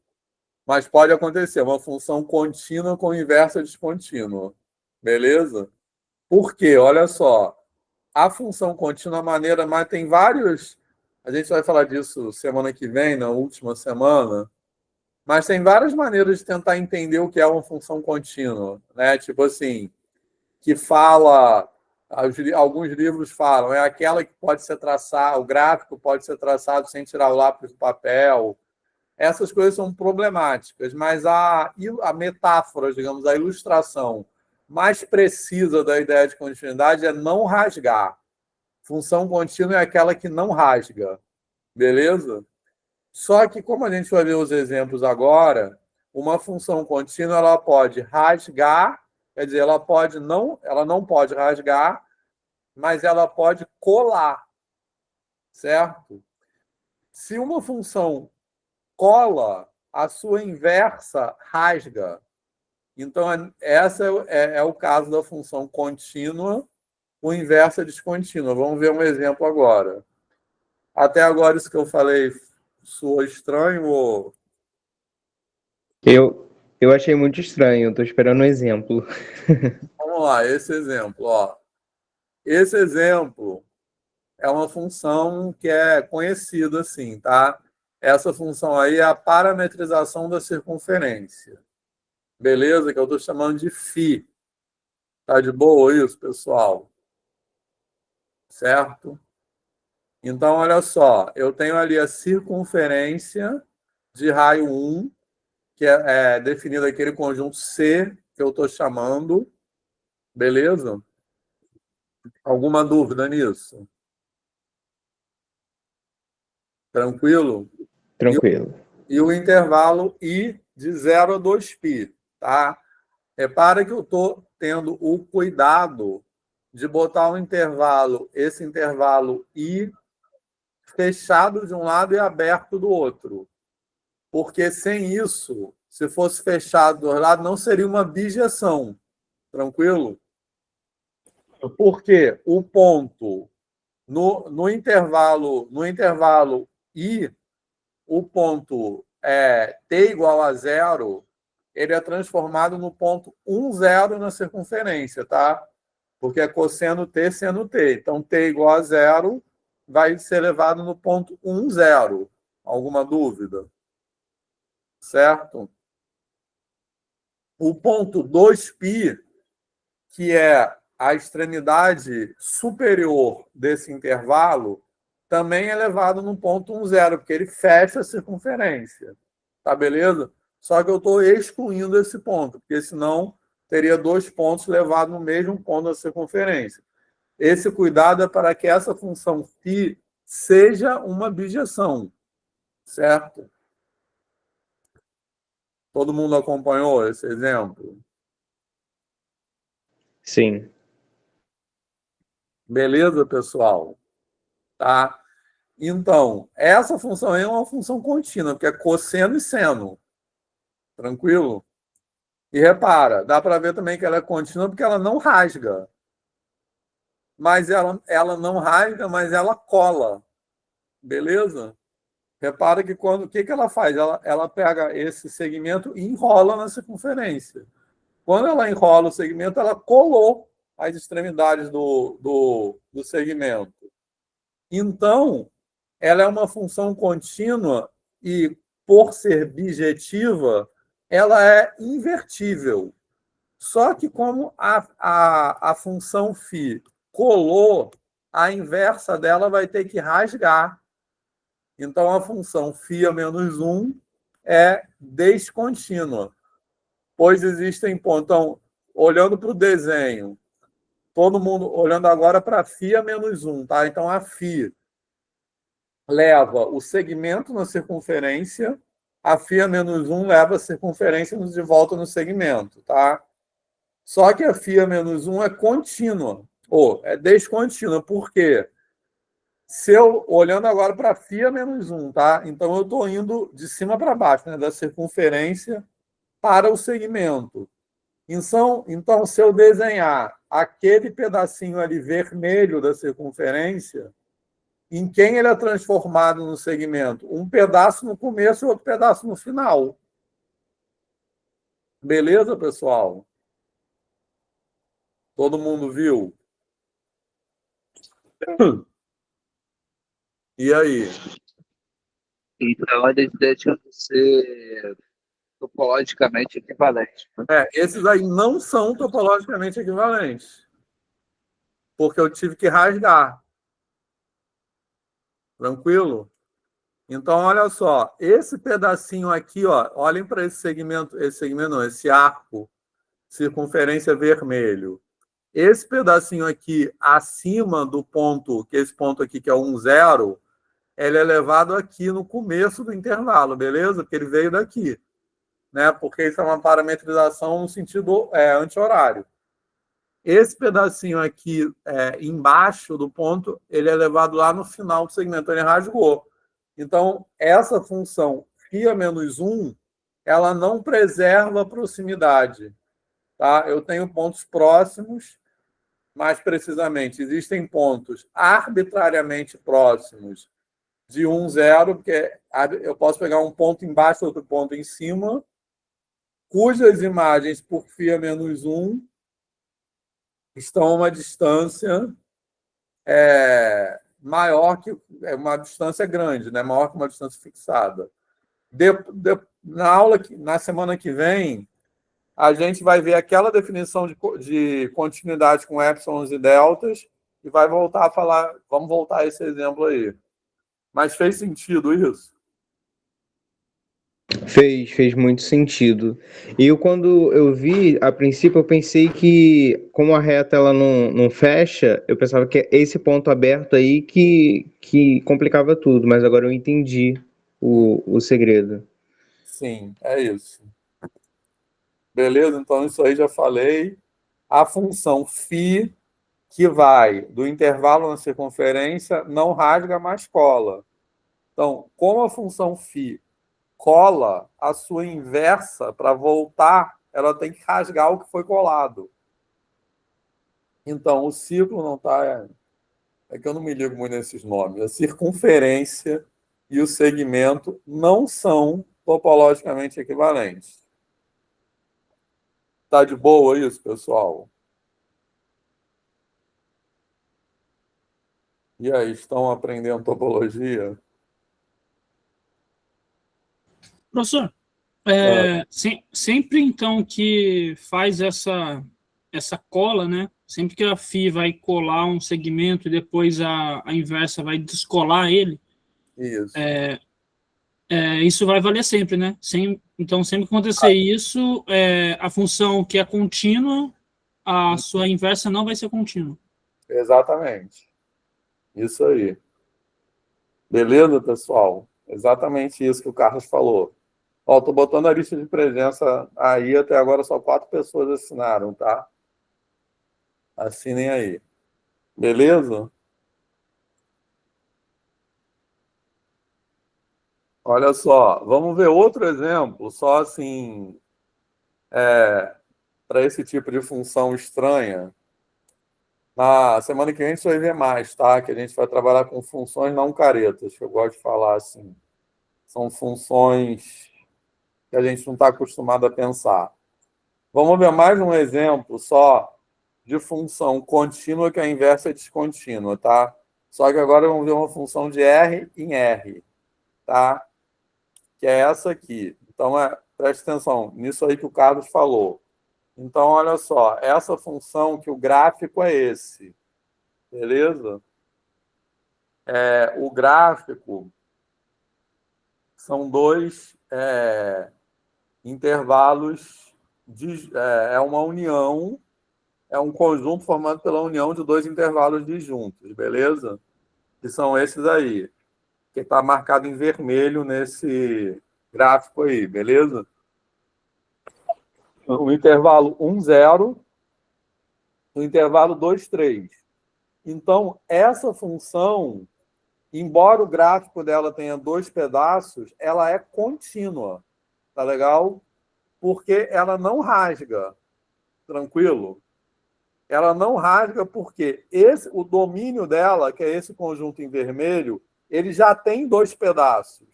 acontecer, uma função contínua com inversa descontínua. Beleza? Por quê? Olha só, a função contínua, mas tem vários. A gente vai falar disso semana que vem, na última semana, mas tem várias maneiras de tentar entender o que é uma função contínua, né? Tipo assim, que fala, alguns livros falam, é aquela que pode ser traçada, o gráfico pode ser traçado sem tirar o lápis do papel. Essas coisas são problemáticas, mas a metáfora, digamos, a ilustração mais precisa da ideia de continuidade é não rasgar. Função contínua é aquela que não rasga, beleza? Só que, como a gente vai ver os exemplos agora, uma função contínua ela pode rasgar, quer dizer, ela não pode rasgar, mas ela pode colar, certo? Se uma função cola, a sua inversa rasga. Então, essa é o caso da função contínua com inversa descontínua. Vamos ver um exemplo agora. Até agora, isso que eu falei soou estranho ou... Eu achei muito estranho, estou esperando um exemplo. Vamos lá, esse exemplo. Ó. Esse exemplo é uma função que é conhecida assim, tá? Essa função aí é a parametrização da circunferência. Beleza? Que eu estou chamando de φ. Tá de boa isso, pessoal? Certo? Então, olha só. Eu tenho ali a circunferência de raio 1, que é definido aquele conjunto C que eu estou chamando. Beleza? Alguma dúvida nisso? Tranquilo? Tranquilo. E o intervalo I de 0 a 2π, tá? Repara que eu estou tendo o cuidado de botar esse intervalo I fechado de um lado e aberto do outro. Porque sem isso, se fosse fechado do lado, não seria uma bijeção. Tranquilo? Porque o ponto no intervalo I, o ponto t igual a 0, ele é transformado no ponto 1, 0 na circunferência, tá? Porque é cosseno t seno t. Então, t igual a 0 vai ser levado no ponto 1, 0. Alguma dúvida? Certo? O ponto 2π, que é a extremidade superior desse intervalo, também é levado no ponto 1, 0, porque ele fecha a circunferência. Tá beleza? Só que eu estou excluindo esse ponto, porque senão teria dois pontos levados no mesmo ponto da circunferência. Esse cuidado é para que essa função φ seja uma bijeção, certo? Todo mundo acompanhou esse exemplo? Sim. Beleza, pessoal? Tá? Então, essa função aí é uma função contínua, porque é cosseno e seno. Tranquilo? E repara, dá para ver também que ela é contínua porque ela não rasga. Mas ela não rasga, mas ela cola. Beleza? Repara que o que ela faz? Ela pega esse segmento e enrola na circunferência. Quando ela enrola o segmento, ela colou as extremidades do segmento. Então, ela é uma função contínua e, por ser bijetiva, ela é invertível. Só que como a função φ colou, a inversa dela vai ter que rasgar. Então, a função φ a menos 1 é descontínua, pois existem pontos. Então, olhando para o desenho, todo mundo olhando agora para φ a menos 1, tá? Então, a φ leva o segmento na circunferência, a φ a menos 1 leva a circunferência de volta no segmento, tá? Só que a φ a menos 1 é contínua, ou é descontínua. Por quê? Se eu, olhando agora para φ a menos 1, tá? Então eu estou indo de cima para baixo, né? Da circunferência para o segmento. Então, se eu desenhar aquele pedacinho ali vermelho da circunferência, em quem ele é transformado no segmento? Um pedaço no começo e outro pedaço no final. Beleza, pessoal? Todo mundo viu? E aí? Então, eles deixam de ser topologicamente equivalentes. Esses aí não são topologicamente equivalentes, porque eu tive que rasgar. Tranquilo? Então, olha só, esse pedacinho aqui, ó, olhem para esse segmento não, esse arco, circunferência vermelho. Esse pedacinho aqui acima do ponto, que é esse ponto aqui que é 1, 0, ele é levado aqui no começo do intervalo, beleza? Porque ele veio daqui, né? Porque isso é uma parametrização no sentido anti-horário. Esse pedacinho aqui embaixo do ponto, ele é levado lá no final do segmento, ele rasgou. Então, essa função φ a menos 1, ela não preserva a proximidade. Tá? Eu tenho pontos próximos, mais precisamente, existem pontos arbitrariamente próximos de 1, 0, porque eu posso pegar um ponto embaixo e outro ponto em cima, cujas imagens por φ a menos 1 estão a uma distância maior que uma distância grande, né? Maior que uma distância fixada. Na semana que vem, a gente vai ver aquela definição de continuidade com épsilons e deltas e vai voltar a falar, vamos voltar a esse exemplo aí. Mas fez sentido isso? Fez muito sentido. E quando eu vi, a princípio eu pensei que, como a reta ela não fecha, eu pensava que é esse ponto aberto aí que complicava tudo, mas agora eu entendi o segredo. Sim, é isso. Beleza? Então, isso aí já falei. A função φ, que vai do intervalo na circunferência, não rasga, mas cola. Então, como a função φ cola, a sua inversa, para voltar, ela tem que rasgar o que foi colado. Então, o ciclo não está... É que eu não me ligo muito nesses nomes. A circunferência e o segmento não são topologicamente equivalentes. Tá de boa isso, pessoal? E aí, estão aprendendo topologia? Professor, sempre então que faz essa cola, né? Sempre que a φ vai colar um segmento e depois a inversa vai descolar ele, Isso. isso vai valer sempre, né? Então, sempre que acontecer isso, a função que é contínua, a sua inversa não vai ser contínua. Exatamente. Isso aí. Beleza, pessoal? Exatamente isso que o Carlos falou. Ó, tô botando a lista de presença aí, até agora só 4 pessoas assinaram, tá? Assinem aí. Beleza? Olha só, vamos ver outro exemplo, só assim, para esse tipo de função estranha. Na semana que vem a gente vai ver mais, tá? Que a gente vai trabalhar com funções não caretas, que eu gosto de falar assim. São funções que a gente não está acostumado a pensar. Vamos ver mais um exemplo só de função contínua que a inversa é descontínua, tá? Só que agora vamos ver uma função de R em R, tá? Que é essa aqui. Então, preste atenção nisso aí que o Carlos falou. Então, olha só, essa função que o gráfico é esse, beleza? O gráfico são dois intervalos, é uma união, é um conjunto formado pela união de dois intervalos disjuntos, beleza? Que são esses aí, que está marcado em vermelho nesse gráfico aí, beleza? O intervalo 1, 0, o intervalo 2, 3. Então, essa função, embora o gráfico dela tenha dois pedaços, ela é contínua, tá legal? Porque ela não rasga, tranquilo? Ela não rasga porque o domínio dela, que é esse conjunto em vermelho, ele já tem dois pedaços.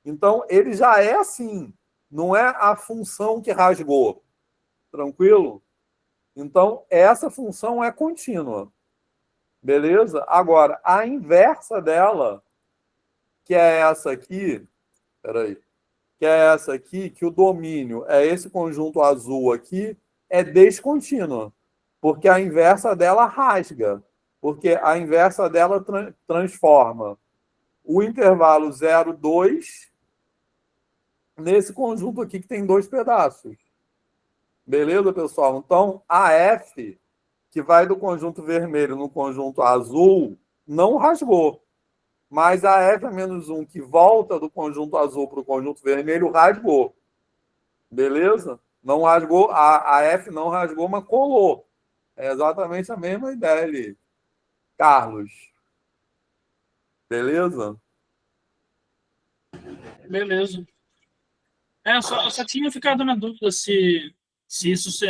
Então, ele já é assim, não é a função que rasgou, tranquilo? Então, essa função é contínua. Beleza? Agora, a inversa dela, que é essa aqui, peraí, que é essa aqui, que o domínio é esse conjunto azul aqui, é descontínua, porque a inversa dela rasga, porque a inversa dela transforma o intervalo 0, 2 nesse conjunto aqui que tem dois pedaços. Beleza, pessoal? Então, a F, que vai do conjunto vermelho no conjunto azul, não rasgou. Mas a F-1, que volta do conjunto azul para o conjunto vermelho, rasgou. Beleza? Não rasgou, a F não rasgou, mas colou. É exatamente a mesma ideia ali. Carlos. Beleza? Beleza. Eu só tinha ficado na dúvida se isso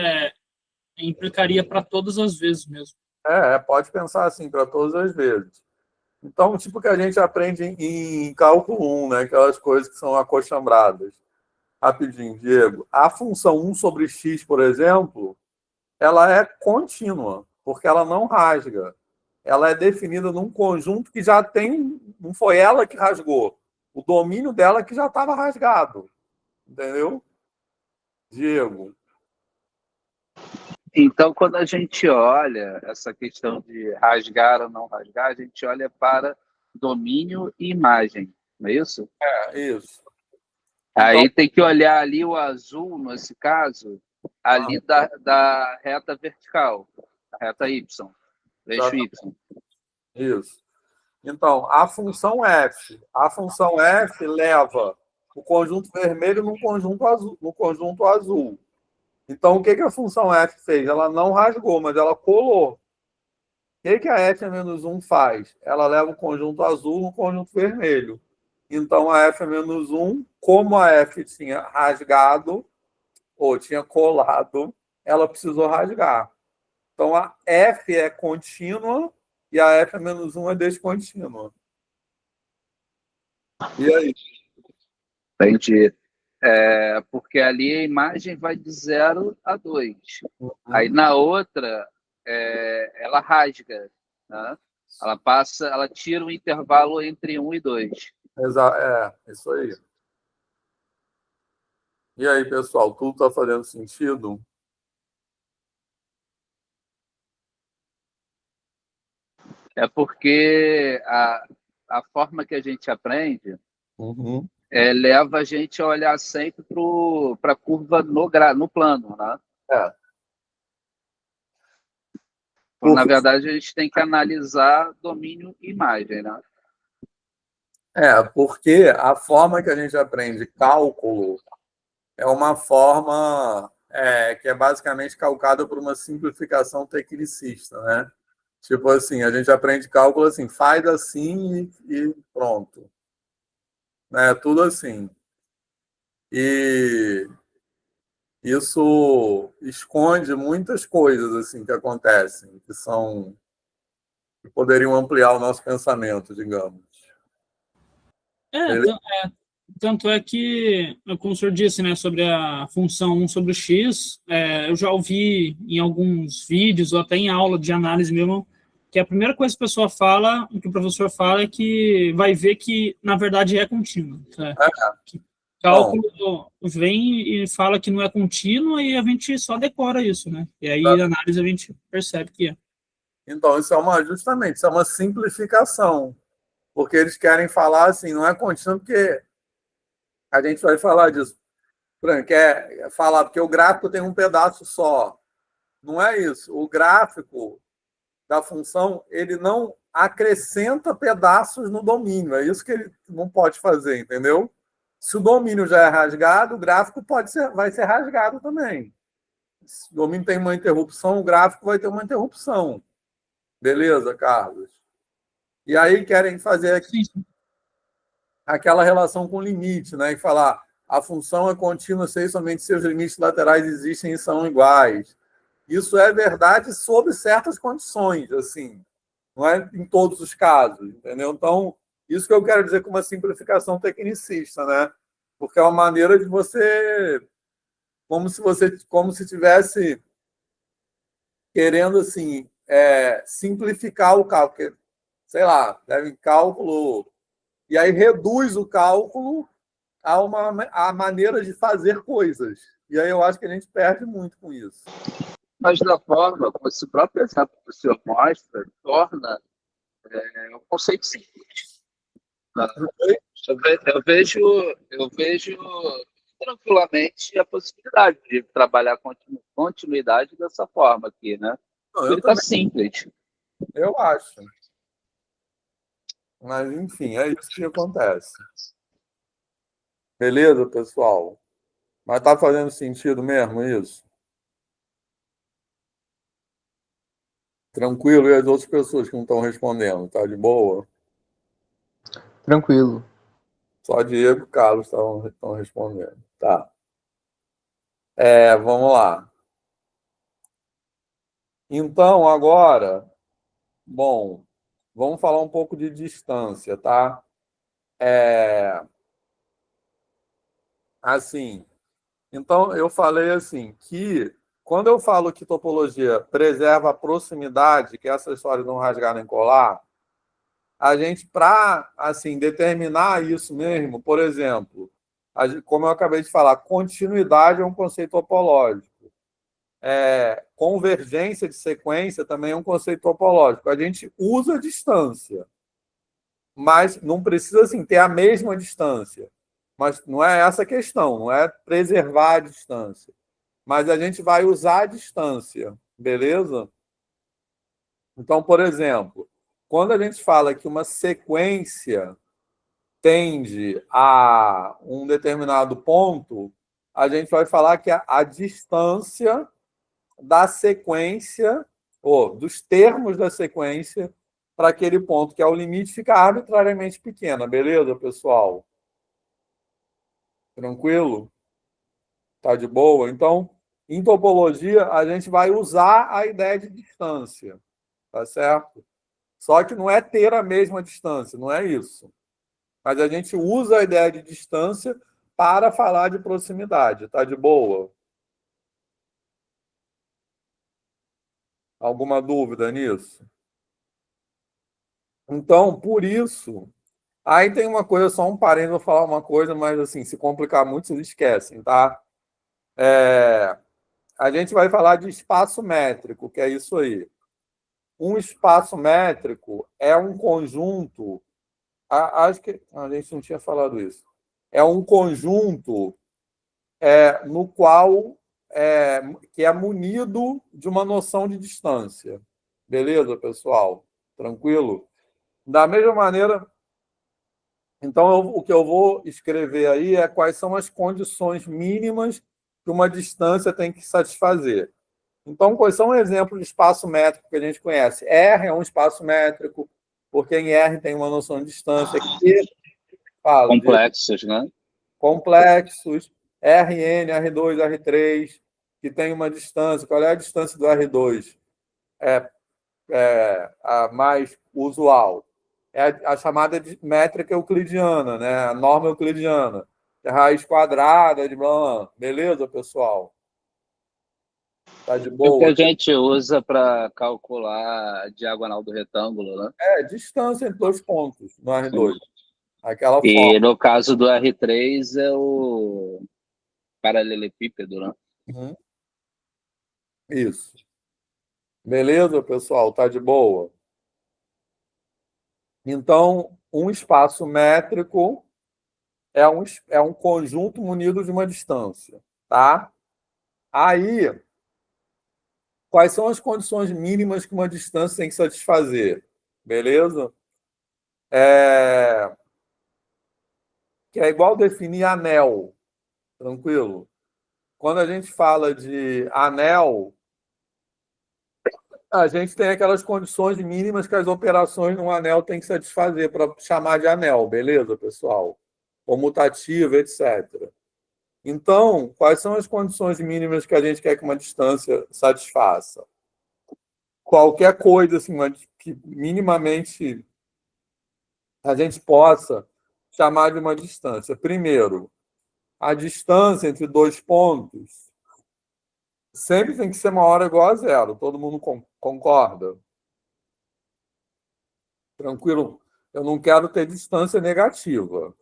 implicaria para todas as vezes mesmo. Pode pensar assim, para todas as vezes. Então, tipo que a gente aprende em cálculo 1, né? Aquelas coisas que são acostambradas. Rapidinho, Diego. A função 1 sobre x, por exemplo, ela é contínua, porque ela não rasga. Ela é definida num conjunto que já tem... Não foi ela que rasgou. O domínio dela que já estava rasgado. Entendeu? Diego. Então, quando a gente olha essa questão de rasgar ou não rasgar, a gente olha para domínio e imagem, não é isso? Isso. Aí Então, tem que olhar ali o azul, nesse caso, ali da reta vertical, a reta Y, eixo Y. Isso. Então, a função F leva o conjunto vermelho no conjunto azul. Então, o que a função F fez? Ela não rasgou, mas ela colou. O que a F-1 faz? Ela leva o conjunto azul no conjunto vermelho. Então, a F-1, como a F tinha rasgado, ou tinha colado, ela precisou rasgar. Então, a F é contínua e a F-1 é descontínua. E aí? Entendi. Porque ali a imagem vai de 0 a 2. Aí na outra, ela rasga, né? Ela tira o intervalo entre 1 e 2. Isso aí. E aí, pessoal, tudo está fazendo sentido? É porque a forma que a gente aprende leva a gente a olhar sempre para a curva no plano, né? Na verdade, a gente tem que analisar domínio e imagem, né? Porque a forma que a gente aprende cálculo é uma forma que é basicamente calcada por uma simplificação tecnicista, né? Tipo assim, a gente aprende cálculo assim, faz assim e pronto. Né? Tudo assim. E isso esconde muitas coisas assim que acontecem, que poderiam ampliar o nosso pensamento, digamos. Tanto é que, como o senhor disse, né, sobre a função 1 sobre o x, eu já ouvi em alguns vídeos, ou até em aula de análise mesmo, que a primeira coisa que a pessoa fala, que o professor fala, é que vai ver que, na verdade, é contínuo. Que cálculo vem e fala que não é contínuo e a gente só decora isso, né? E aí, a análise, a gente percebe que é. Então, justamente, isso é uma simplificação. Porque eles querem falar assim, não é contínuo, porque a gente vai falar disso. Frank, quer falar, porque o gráfico tem um pedaço só. Não é isso. O gráfico da função, ele não acrescenta pedaços no domínio. É isso que ele não pode fazer, entendeu? Se o domínio já é rasgado, o gráfico vai ser rasgado também. Se o domínio tem uma interrupção, o gráfico vai ter uma interrupção. Beleza, Carlos? E aí querem fazer aqui aquela relação com limite, né? E falar a função é contínua se somente seus limites laterais existem e são iguais. Isso é verdade sob certas condições, assim, não é em todos os casos, entendeu? Então, isso que eu quero dizer com uma simplificação tecnicista, né? Porque é uma maneira de você, como se tivesse querendo assim simplificar o cálculo, sei lá, deve cálculo e aí reduz o cálculo a maneira de fazer coisas. E aí eu acho que a gente perde muito com isso. Mas da forma como esse próprio exemplo que o senhor mostra, torna um conceito simples. Eu vejo tranquilamente a possibilidade de trabalhar continuidade dessa forma aqui, né? Ele está simples. Eu acho. Mas, enfim, é isso que acontece. Beleza, pessoal? Mas está fazendo sentido mesmo isso? Tranquilo? E as outras pessoas que não estão respondendo? Tá de boa? Tranquilo. Só Diego e Carlos estão respondendo. Tá. Vamos lá. Então, agora, bom, vamos falar um pouco de distância, tá? Assim, então eu falei assim que quando eu falo que topologia preserva a proximidade, que é essa história de não rasgar nem colar, a gente, para assim, determinar isso mesmo, por exemplo, como eu acabei de falar, continuidade é um conceito topológico. Convergência de sequência também é um conceito topológico. A gente usa a distância, mas não precisa assim, ter a mesma distância. Mas não é essa a questão, não é preservar a distância. Mas a gente vai usar a distância, beleza? Então, por exemplo, quando a gente fala que uma sequência tende a um determinado ponto, a gente vai falar que a distância da sequência, ou dos termos da sequência, para aquele ponto que é o limite, fica arbitrariamente pequena, beleza, pessoal? Tranquilo? Tá de boa? Então, em topologia, a gente vai usar a ideia de distância, tá certo? Só que não é ter a mesma distância, não é isso. Mas a gente usa a ideia de distância para falar de proximidade, tá de boa? Alguma dúvida nisso? Então, por isso, aí tem uma coisa, só um parênteses, vou falar uma coisa, mas assim, se complicar muito, vocês esquecem, tá? A gente vai falar de espaço métrico, que é isso aí. Um espaço métrico é um conjunto. Acho que a gente não tinha falado isso. É um conjunto no qual que é munido de uma noção de distância. Beleza, pessoal? Tranquilo? Da mesma maneira, então o que eu vou escrever aí é quais são as condições mínimas que uma distância tem que satisfazer. Então, quais são exemplos de espaço métrico que a gente conhece? R é um espaço métrico, porque em R tem uma noção de distância. Q fala Complexos, né? complexos, Rn, R2, R3, que tem uma distância. Qual é a distância do R2? A mais usual. É a chamada de métrica euclidiana, né? A norma euclidiana. É raiz quadrada de blá. Beleza, pessoal? Tá de O que boa? a gente usa para calcular a diagonal do retângulo, né? Distância entre dois pontos no R2. Aquela E forma. no caso do R3 é o paralelepípedo, né? Uhum. Isso. Beleza, pessoal? Tá de boa? Então, um espaço métrico é um conjunto munido de uma distância, tá? Aí, quais são as condições mínimas que uma distância tem que satisfazer? Beleza? Que é igual definir anel, tranquilo? Quando a gente fala de anel, a gente tem aquelas condições mínimas que as operações num anel têm que satisfazer para chamar de anel, beleza, pessoal? Comutativa, etc. Então, quais são as condições mínimas que a gente quer que uma distância satisfaça? Qualquer coisa assim, que minimamente a gente possa chamar de uma distância. Primeiro, a distância entre dois pontos sempre tem que ser maior ou igual a zero. Todo mundo concorda? Tranquilo? Eu não quero ter distância negativa.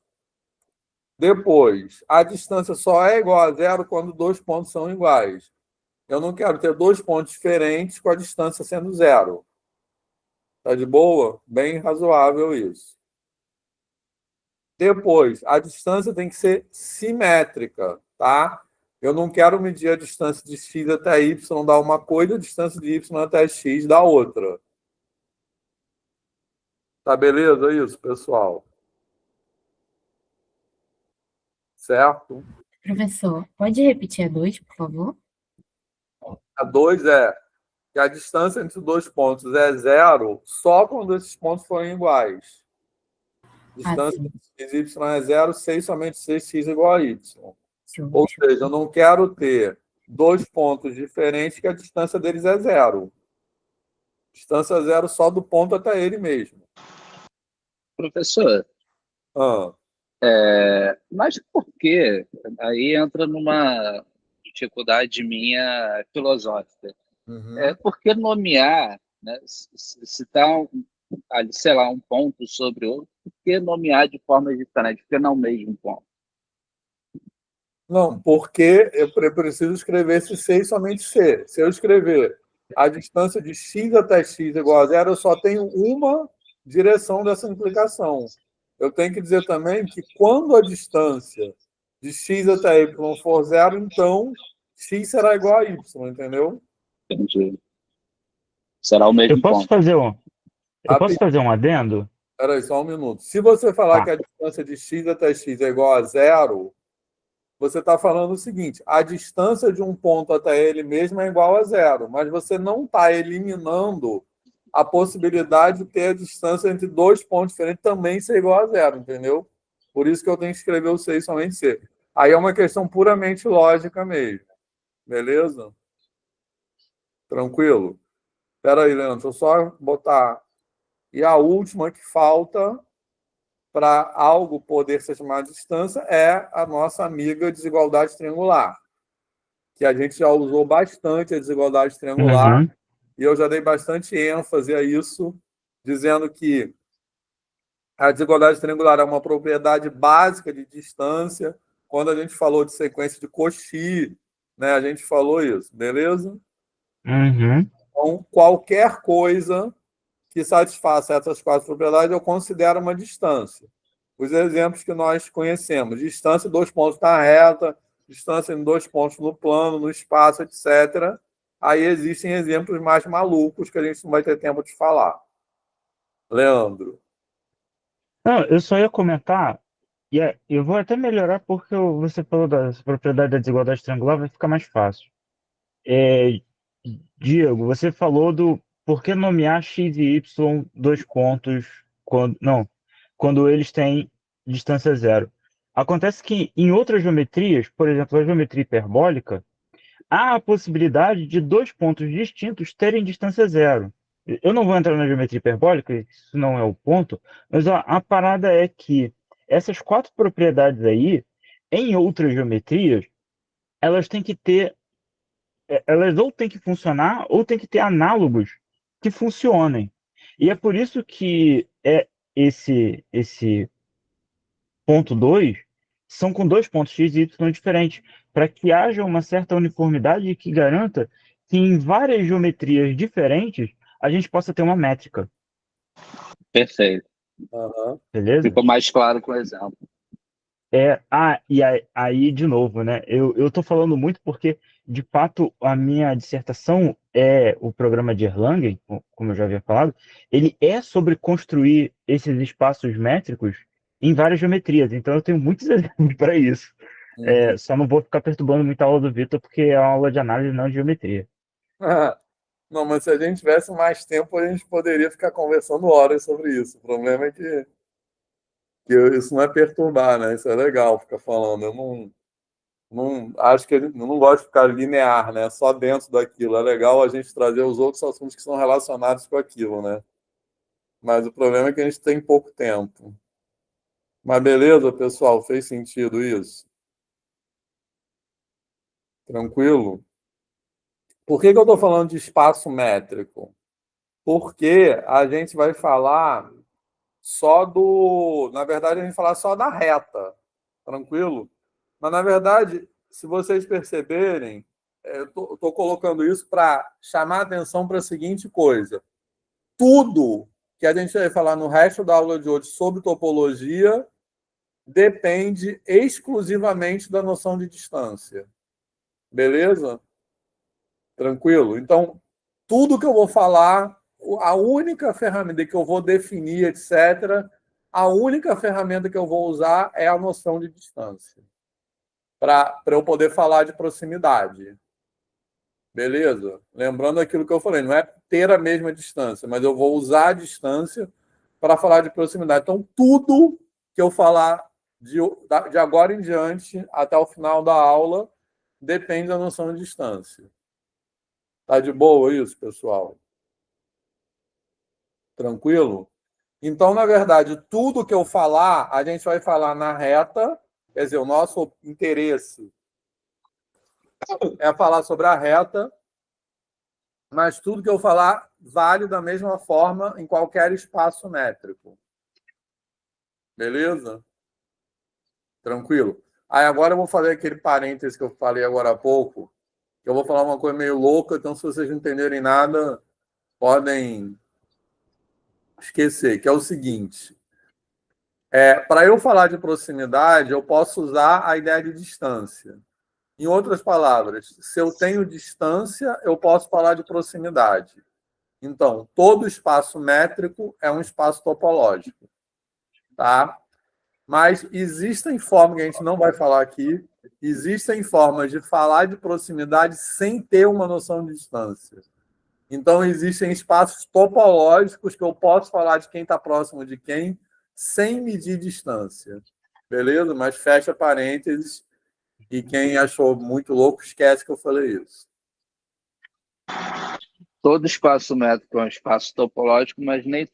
Depois, a distância só é igual a zero quando dois pontos são iguais. Eu não quero ter dois pontos diferentes com a distância sendo zero. Tá de boa? Bem razoável isso. Depois, a distância tem que ser simétrica, tá? Eu não quero medir a distância de x até y dar uma coisa, a distância de y até x dar outra. Tá beleza isso, pessoal? Certo? Professor, pode repetir a 2, por favor? A 2 é que a distância entre os dois pontos é zero só quando esses pontos forem iguais. Distância entre x e y é zero, somente 6x igual a y. Ou seja, eu não quero ter dois pontos diferentes que a distância deles é zero. Distância zero só do ponto até ele mesmo. Professor, mas por quê? Aí entra numa dificuldade minha filosófica. Por que nomear, né? Se está, sei lá, um ponto sobre outro, por que nomear de forma diferente? Por que não o mesmo ponto? Não, porque eu preciso escrever esse C e somente C. Se eu escrever a distância de x até x igual a zero, eu só tenho uma direção dessa implicação. Eu tenho que dizer também que quando a distância de x até y for zero, então x será igual a y, entendeu? Entendi. Será o mesmo Eu posso ponto. fazer um adendo? Espera aí, só um minuto. Se você falar que a distância de x até x é igual a zero, você está falando o seguinte: a distância de um ponto até ele mesmo é igual a zero, mas você não está eliminando a possibilidade de ter a distância entre dois pontos diferentes também ser igual a zero, entendeu? Por isso que eu tenho que escrever o C e somente C. Aí é uma questão puramente lógica mesmo. Beleza? Tranquilo? Espera aí, Leandro, deixa eu só botar. E a última que falta para algo poder ser chamado de distância é a nossa amiga desigualdade triangular, que a gente já usou bastante a desigualdade triangular, e eu já dei bastante ênfase a isso, dizendo que a desigualdade triangular é uma propriedade básica de distância. Quando a gente falou de sequência de Cauchy, né, a gente falou isso, beleza? Então, qualquer coisa que satisfaça essas quatro propriedades, eu considero uma distância. Os exemplos que nós conhecemos: distância em dois pontos na reta, distância em dois pontos no plano, no espaço, etc. Aí existem exemplos mais malucos que a gente não vai ter tempo de falar. Leandro. Não, eu só ia comentar eu vou até melhorar porque você falou da propriedade da desigualdade triangular, vai ficar mais fácil. É, Diego, você falou do por que nomear x e y dois pontos quando eles têm distância zero. Acontece que em outras geometrias, por exemplo, a geometria hiperbólica, há a possibilidade de dois pontos distintos terem distância zero. Eu não vou entrar na geometria hiperbólica, isso não é o ponto, mas a parada é que essas quatro propriedades aí, em outras geometrias, elas têm que ter, elas ou têm que funcionar ou têm que ter análogos que funcionem. E é por isso que esse ponto 2 são com dois pontos x e y diferentes, para que haja uma certa uniformidade que garanta que em várias geometrias diferentes a gente possa ter uma métrica, Perfeito. Aham. beleza? Ficou mais claro com o exemplo. Aí, de novo, né? Eu tô falando muito porque, de fato, a minha dissertação é o programa de Erlangen, como eu já havia falado, ele é sobre construir esses espaços métricos em várias geometrias. Então, eu tenho muitos exemplos para isso. Só não vou ficar perturbando muito a aula do Vitor, porque é uma aula de análise, não de geometria. Não, mas se a gente tivesse mais tempo, a gente poderia ficar conversando horas sobre isso. O problema é que isso não é perturbar, né? Isso é legal ficar falando. Eu não acho que eu não gosto de ficar linear, né? Só dentro daquilo. É legal a gente trazer os outros assuntos que são relacionados com aquilo, né? Mas o problema é que a gente tem pouco tempo. Mas beleza, pessoal, fez sentido isso? Tranquilo? Por que eu estou falando de espaço métrico? Porque a gente vai falar só do. Na verdade, a gente vai falar só da reta. Tranquilo? Mas, na verdade, se vocês perceberem, eu estou colocando isso para chamar a atenção para a seguinte coisa. Tudo que a gente vai falar no resto da aula de hoje sobre topologia depende exclusivamente da noção de distância. Beleza? Tranquilo? Então, tudo que eu vou falar, a única ferramenta que eu vou definir, etc., a única ferramenta que eu vou usar é a noção de distância. Para eu poder falar de proximidade. Beleza? Lembrando aquilo que eu falei, não é ter a mesma distância, mas eu vou usar a distância para falar de proximidade. Então, tudo que eu falar de agora em diante, até o final da aula, depende da noção de distância. Tá de boa isso, pessoal? Tranquilo? Então, na verdade, tudo que eu falar, a gente vai falar na reta, quer dizer, o nosso interesse é falar sobre a reta, mas tudo que eu falar vale da mesma forma em qualquer espaço métrico. Beleza? Tranquilo? Aí agora eu vou fazer aquele parênteses que eu falei agora há pouco, que eu vou falar uma coisa meio louca, então se vocês não entenderem nada, podem esquecer, que é o seguinte. Para eu falar de proximidade, eu posso usar a ideia de distância. Em outras palavras, se eu tenho distância, eu posso falar de proximidade. Então, todo espaço métrico é um espaço topológico. Tá? Mas existem formas, que a gente não vai falar aqui, existem formas de falar de proximidade sem ter uma noção de distância. Então, existem espaços topológicos que eu posso falar de quem está próximo de quem, sem medir distância. Beleza? Mas fecha parênteses. E quem achou muito louco, esquece que eu falei isso. Todo espaço métrico é um espaço topológico, mas nem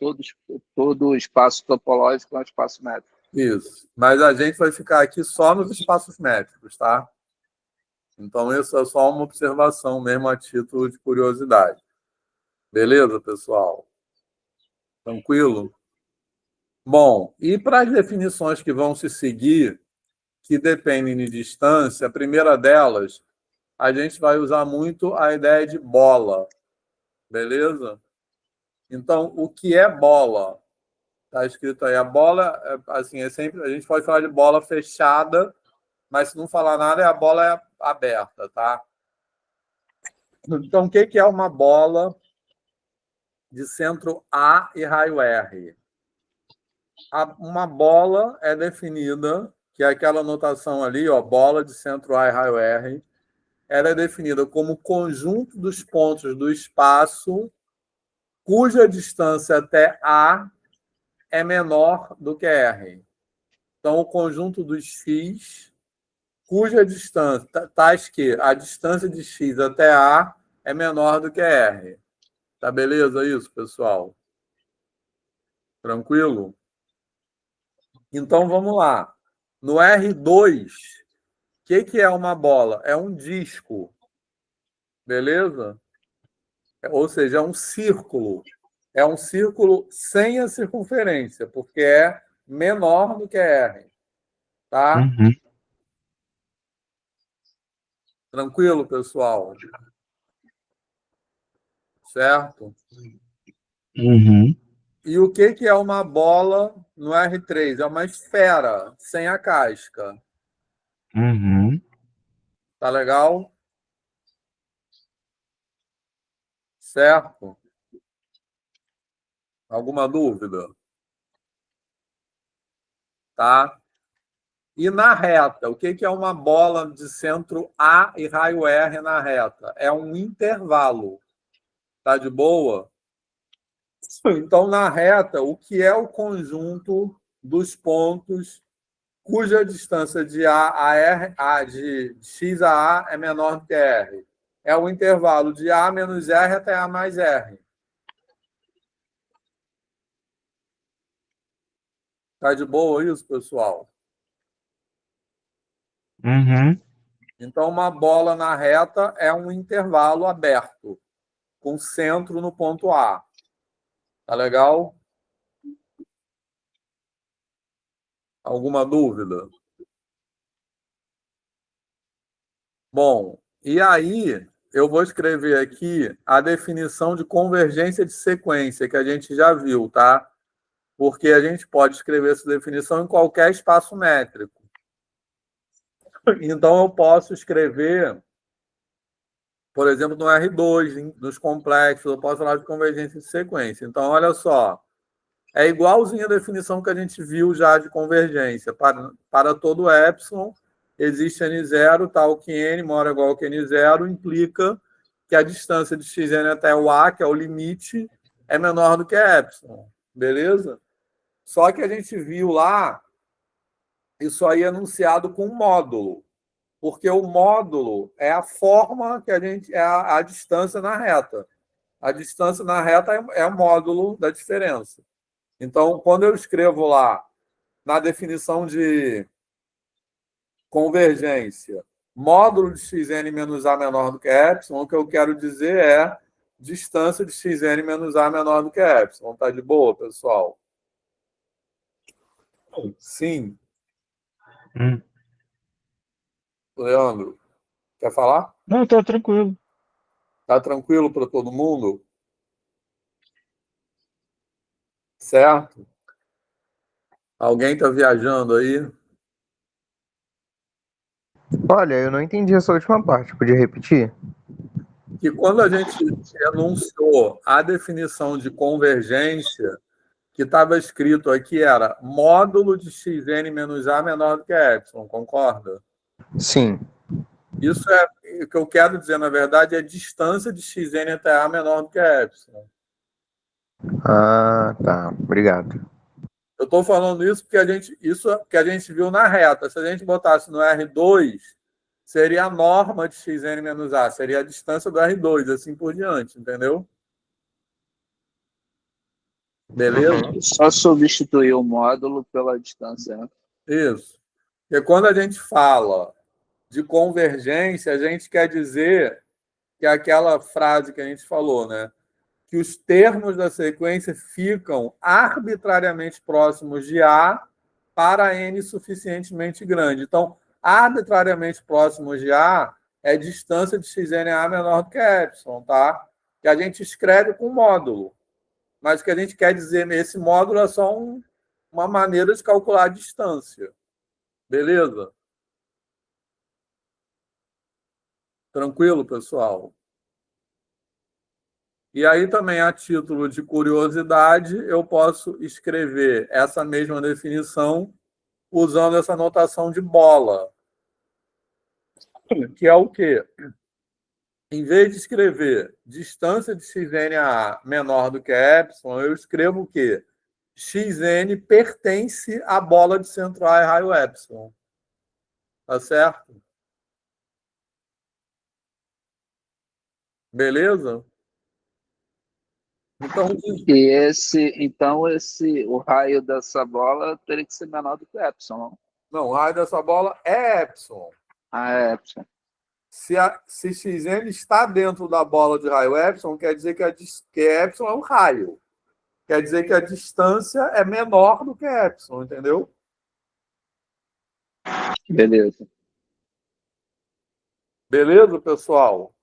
todo espaço topológico é um espaço métrico. Isso. Mas a gente vai ficar aqui só nos espaços métricos, tá? Então, isso é só uma observação mesmo a título de curiosidade. Beleza, pessoal? Tranquilo? Bom, e para as definições que vão se seguir, que dependem de distância, a primeira delas, a gente vai usar muito a ideia de bola. Beleza? Então, o que é bola? Está escrito aí. A bola, assim, é sempre. A gente pode falar de bola fechada, mas se não falar nada, a bola é aberta, tá? Então, o que é uma bola de centro A e raio R? uma bola é definida, que é aquela notação ali, ó, bola de centro A e raio R, ela é definida como conjunto dos pontos do espaço cuja distância até A é menor do que R. Então, o conjunto dos x, cuja distância, tais que a distância de x até A é menor do que R. Tá beleza isso, pessoal? Tranquilo? Então, vamos lá. No R2, o que é uma bola? É um disco. Beleza? Ou seja, é um círculo. É um círculo sem a circunferência, porque é menor do que R. Tá? Uhum. Tranquilo, pessoal? Certo? Uhum. E o que é uma bola no R3? É uma esfera sem a casca. Uhum. Tá legal? Certo? Alguma dúvida? Tá? E na reta, o que é uma bola de centro A e raio R na reta? É um intervalo. Tá de boa? Então, na reta, o que é o conjunto dos pontos cuja distância de A a R, de X a A é menor do que R? É o intervalo de A menos R até A mais R. Tá de boa isso, pessoal? Uhum. Então, uma bola na reta é um intervalo aberto, com centro no ponto A. Tá legal? Alguma dúvida? Bom, e aí eu vou escrever aqui a definição de convergência de sequência, que a gente já viu, tá? Porque a gente pode escrever essa definição em qualquer espaço métrico. Então, eu posso escrever, por exemplo, no R2, nos complexos, eu posso falar de convergência de sequência. Então, olha só, é igualzinho a definição que a gente viu já de convergência. Para todo epsilon, existe n0, tal que n maior ou igual que n0, implica que a distância de xn até o A, que é o limite, é menor do que epsilon. Beleza? Só que a gente viu lá isso aí anunciado com módulo, porque o módulo é a forma que a gente é a distância na reta. A distância na reta é o módulo da diferença. Então, quando eu escrevo lá na definição de convergência, módulo de xn menos a menor do que epsilon, o que eu quero dizer é distância de xn menos a menor do que epsilon. Tá de boa, pessoal? Sim. Leandro, quer falar? Não, tá tranquilo. Tá tranquilo para todo mundo? Certo? Alguém está viajando aí? Olha, eu não entendi essa última parte, podia repetir? Que quando a gente enunciou a definição de convergência, que estava escrito aqui era módulo de xn menos a menor do que epsilon, concorda? Sim. Isso é o que eu quero dizer, na verdade, é distância de xn até a menor do que epsilon. Ah, tá. Obrigado. Eu estou falando isso porque isso que a gente viu na reta. Se a gente botasse no R2, seria a norma de xn menos a, seria a distância do R2, assim por diante, entendeu? Beleza? Só substituir o módulo pela distância, né? Isso. Porque quando a gente fala de convergência, a gente quer dizer que é aquela frase que a gente falou, né? Que os termos da sequência ficam arbitrariamente próximos de A para n suficientemente grande. Então, arbitrariamente próximos de A é distância de xNA menor do que epsilon, tá? Que a gente escreve com módulo. Mas o que a gente quer dizer, esse módulo é só uma maneira de calcular a distância. Beleza? Tranquilo, pessoal? E aí também, a título de curiosidade, eu posso escrever essa mesma definição usando essa notação de bola, que é o quê? Em vez de escrever distância de xn a A menor do que epsilon, eu escrevo o quê? Xn pertence à bola de centro A e raio epsilon. Tá certo? Beleza? Então, O raio dessa bola teria que ser menor do que epsilon. não, o raio dessa bola é epsilon. É epsilon. Se xn está dentro da bola de raio epsilon, quer dizer que epsilon é um raio. Quer dizer que a distância é menor do que epsilon, entendeu? Beleza. Beleza, pessoal?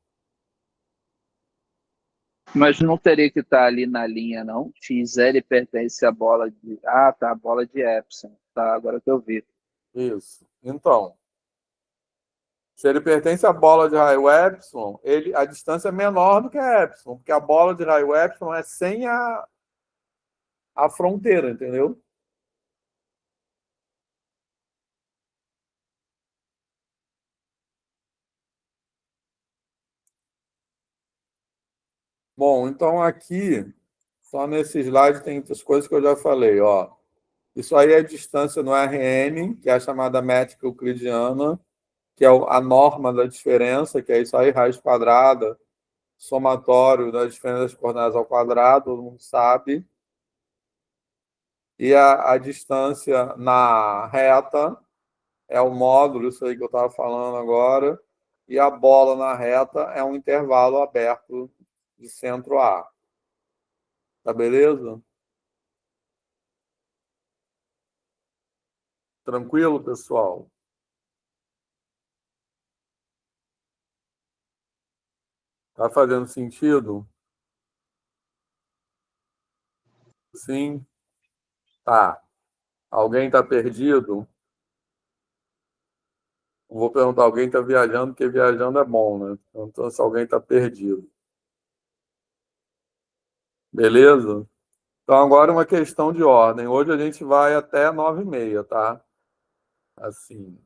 Mas não teria que estar ali na linha, não? XL pertence à bola de... Ah, tá, a bola de epsilon. Tá, agora que eu vi. Isso. Então, se ele pertence à bola de raio epsilon, a distância é menor do que epsilon, porque a bola de raio epsilon é sem a fronteira, entendeu? Bom, então aqui, só nesse slide tem as coisas que eu já falei, ó. Isso aí é distância no RN, que é a chamada métrica euclidiana, que é a norma da diferença, que é isso aí, raiz quadrada, somatório das diferenças das coordenadas ao quadrado, todo mundo sabe. E a distância na reta é o módulo, isso aí que eu estava falando agora, e a bola na reta é um intervalo aberto de centro A. Tá beleza? Tranquilo, pessoal? Tá fazendo sentido? Sim? Tá. Alguém está perdido? Vou perguntar, alguém está viajando, porque viajando é bom, né? Então, se alguém está perdido. Beleza? Então, agora uma questão de ordem. Hoje a gente vai até 9h30, tá? Assim.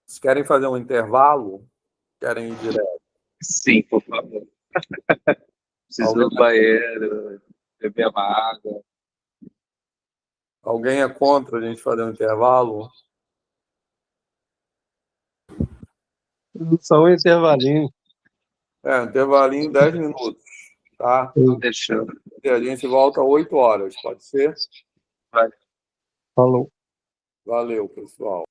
Vocês querem fazer um intervalo? Querem ir direto? Sim, por favor. Preciso ir no banheiro, beber uma água. Alguém é contra a gente fazer um intervalo? Só um intervalinho. Um intervalinho, 10 minutos, tá? Deixa. E a gente volta às 8 horas, pode ser? Vai. Falou. Valeu, pessoal.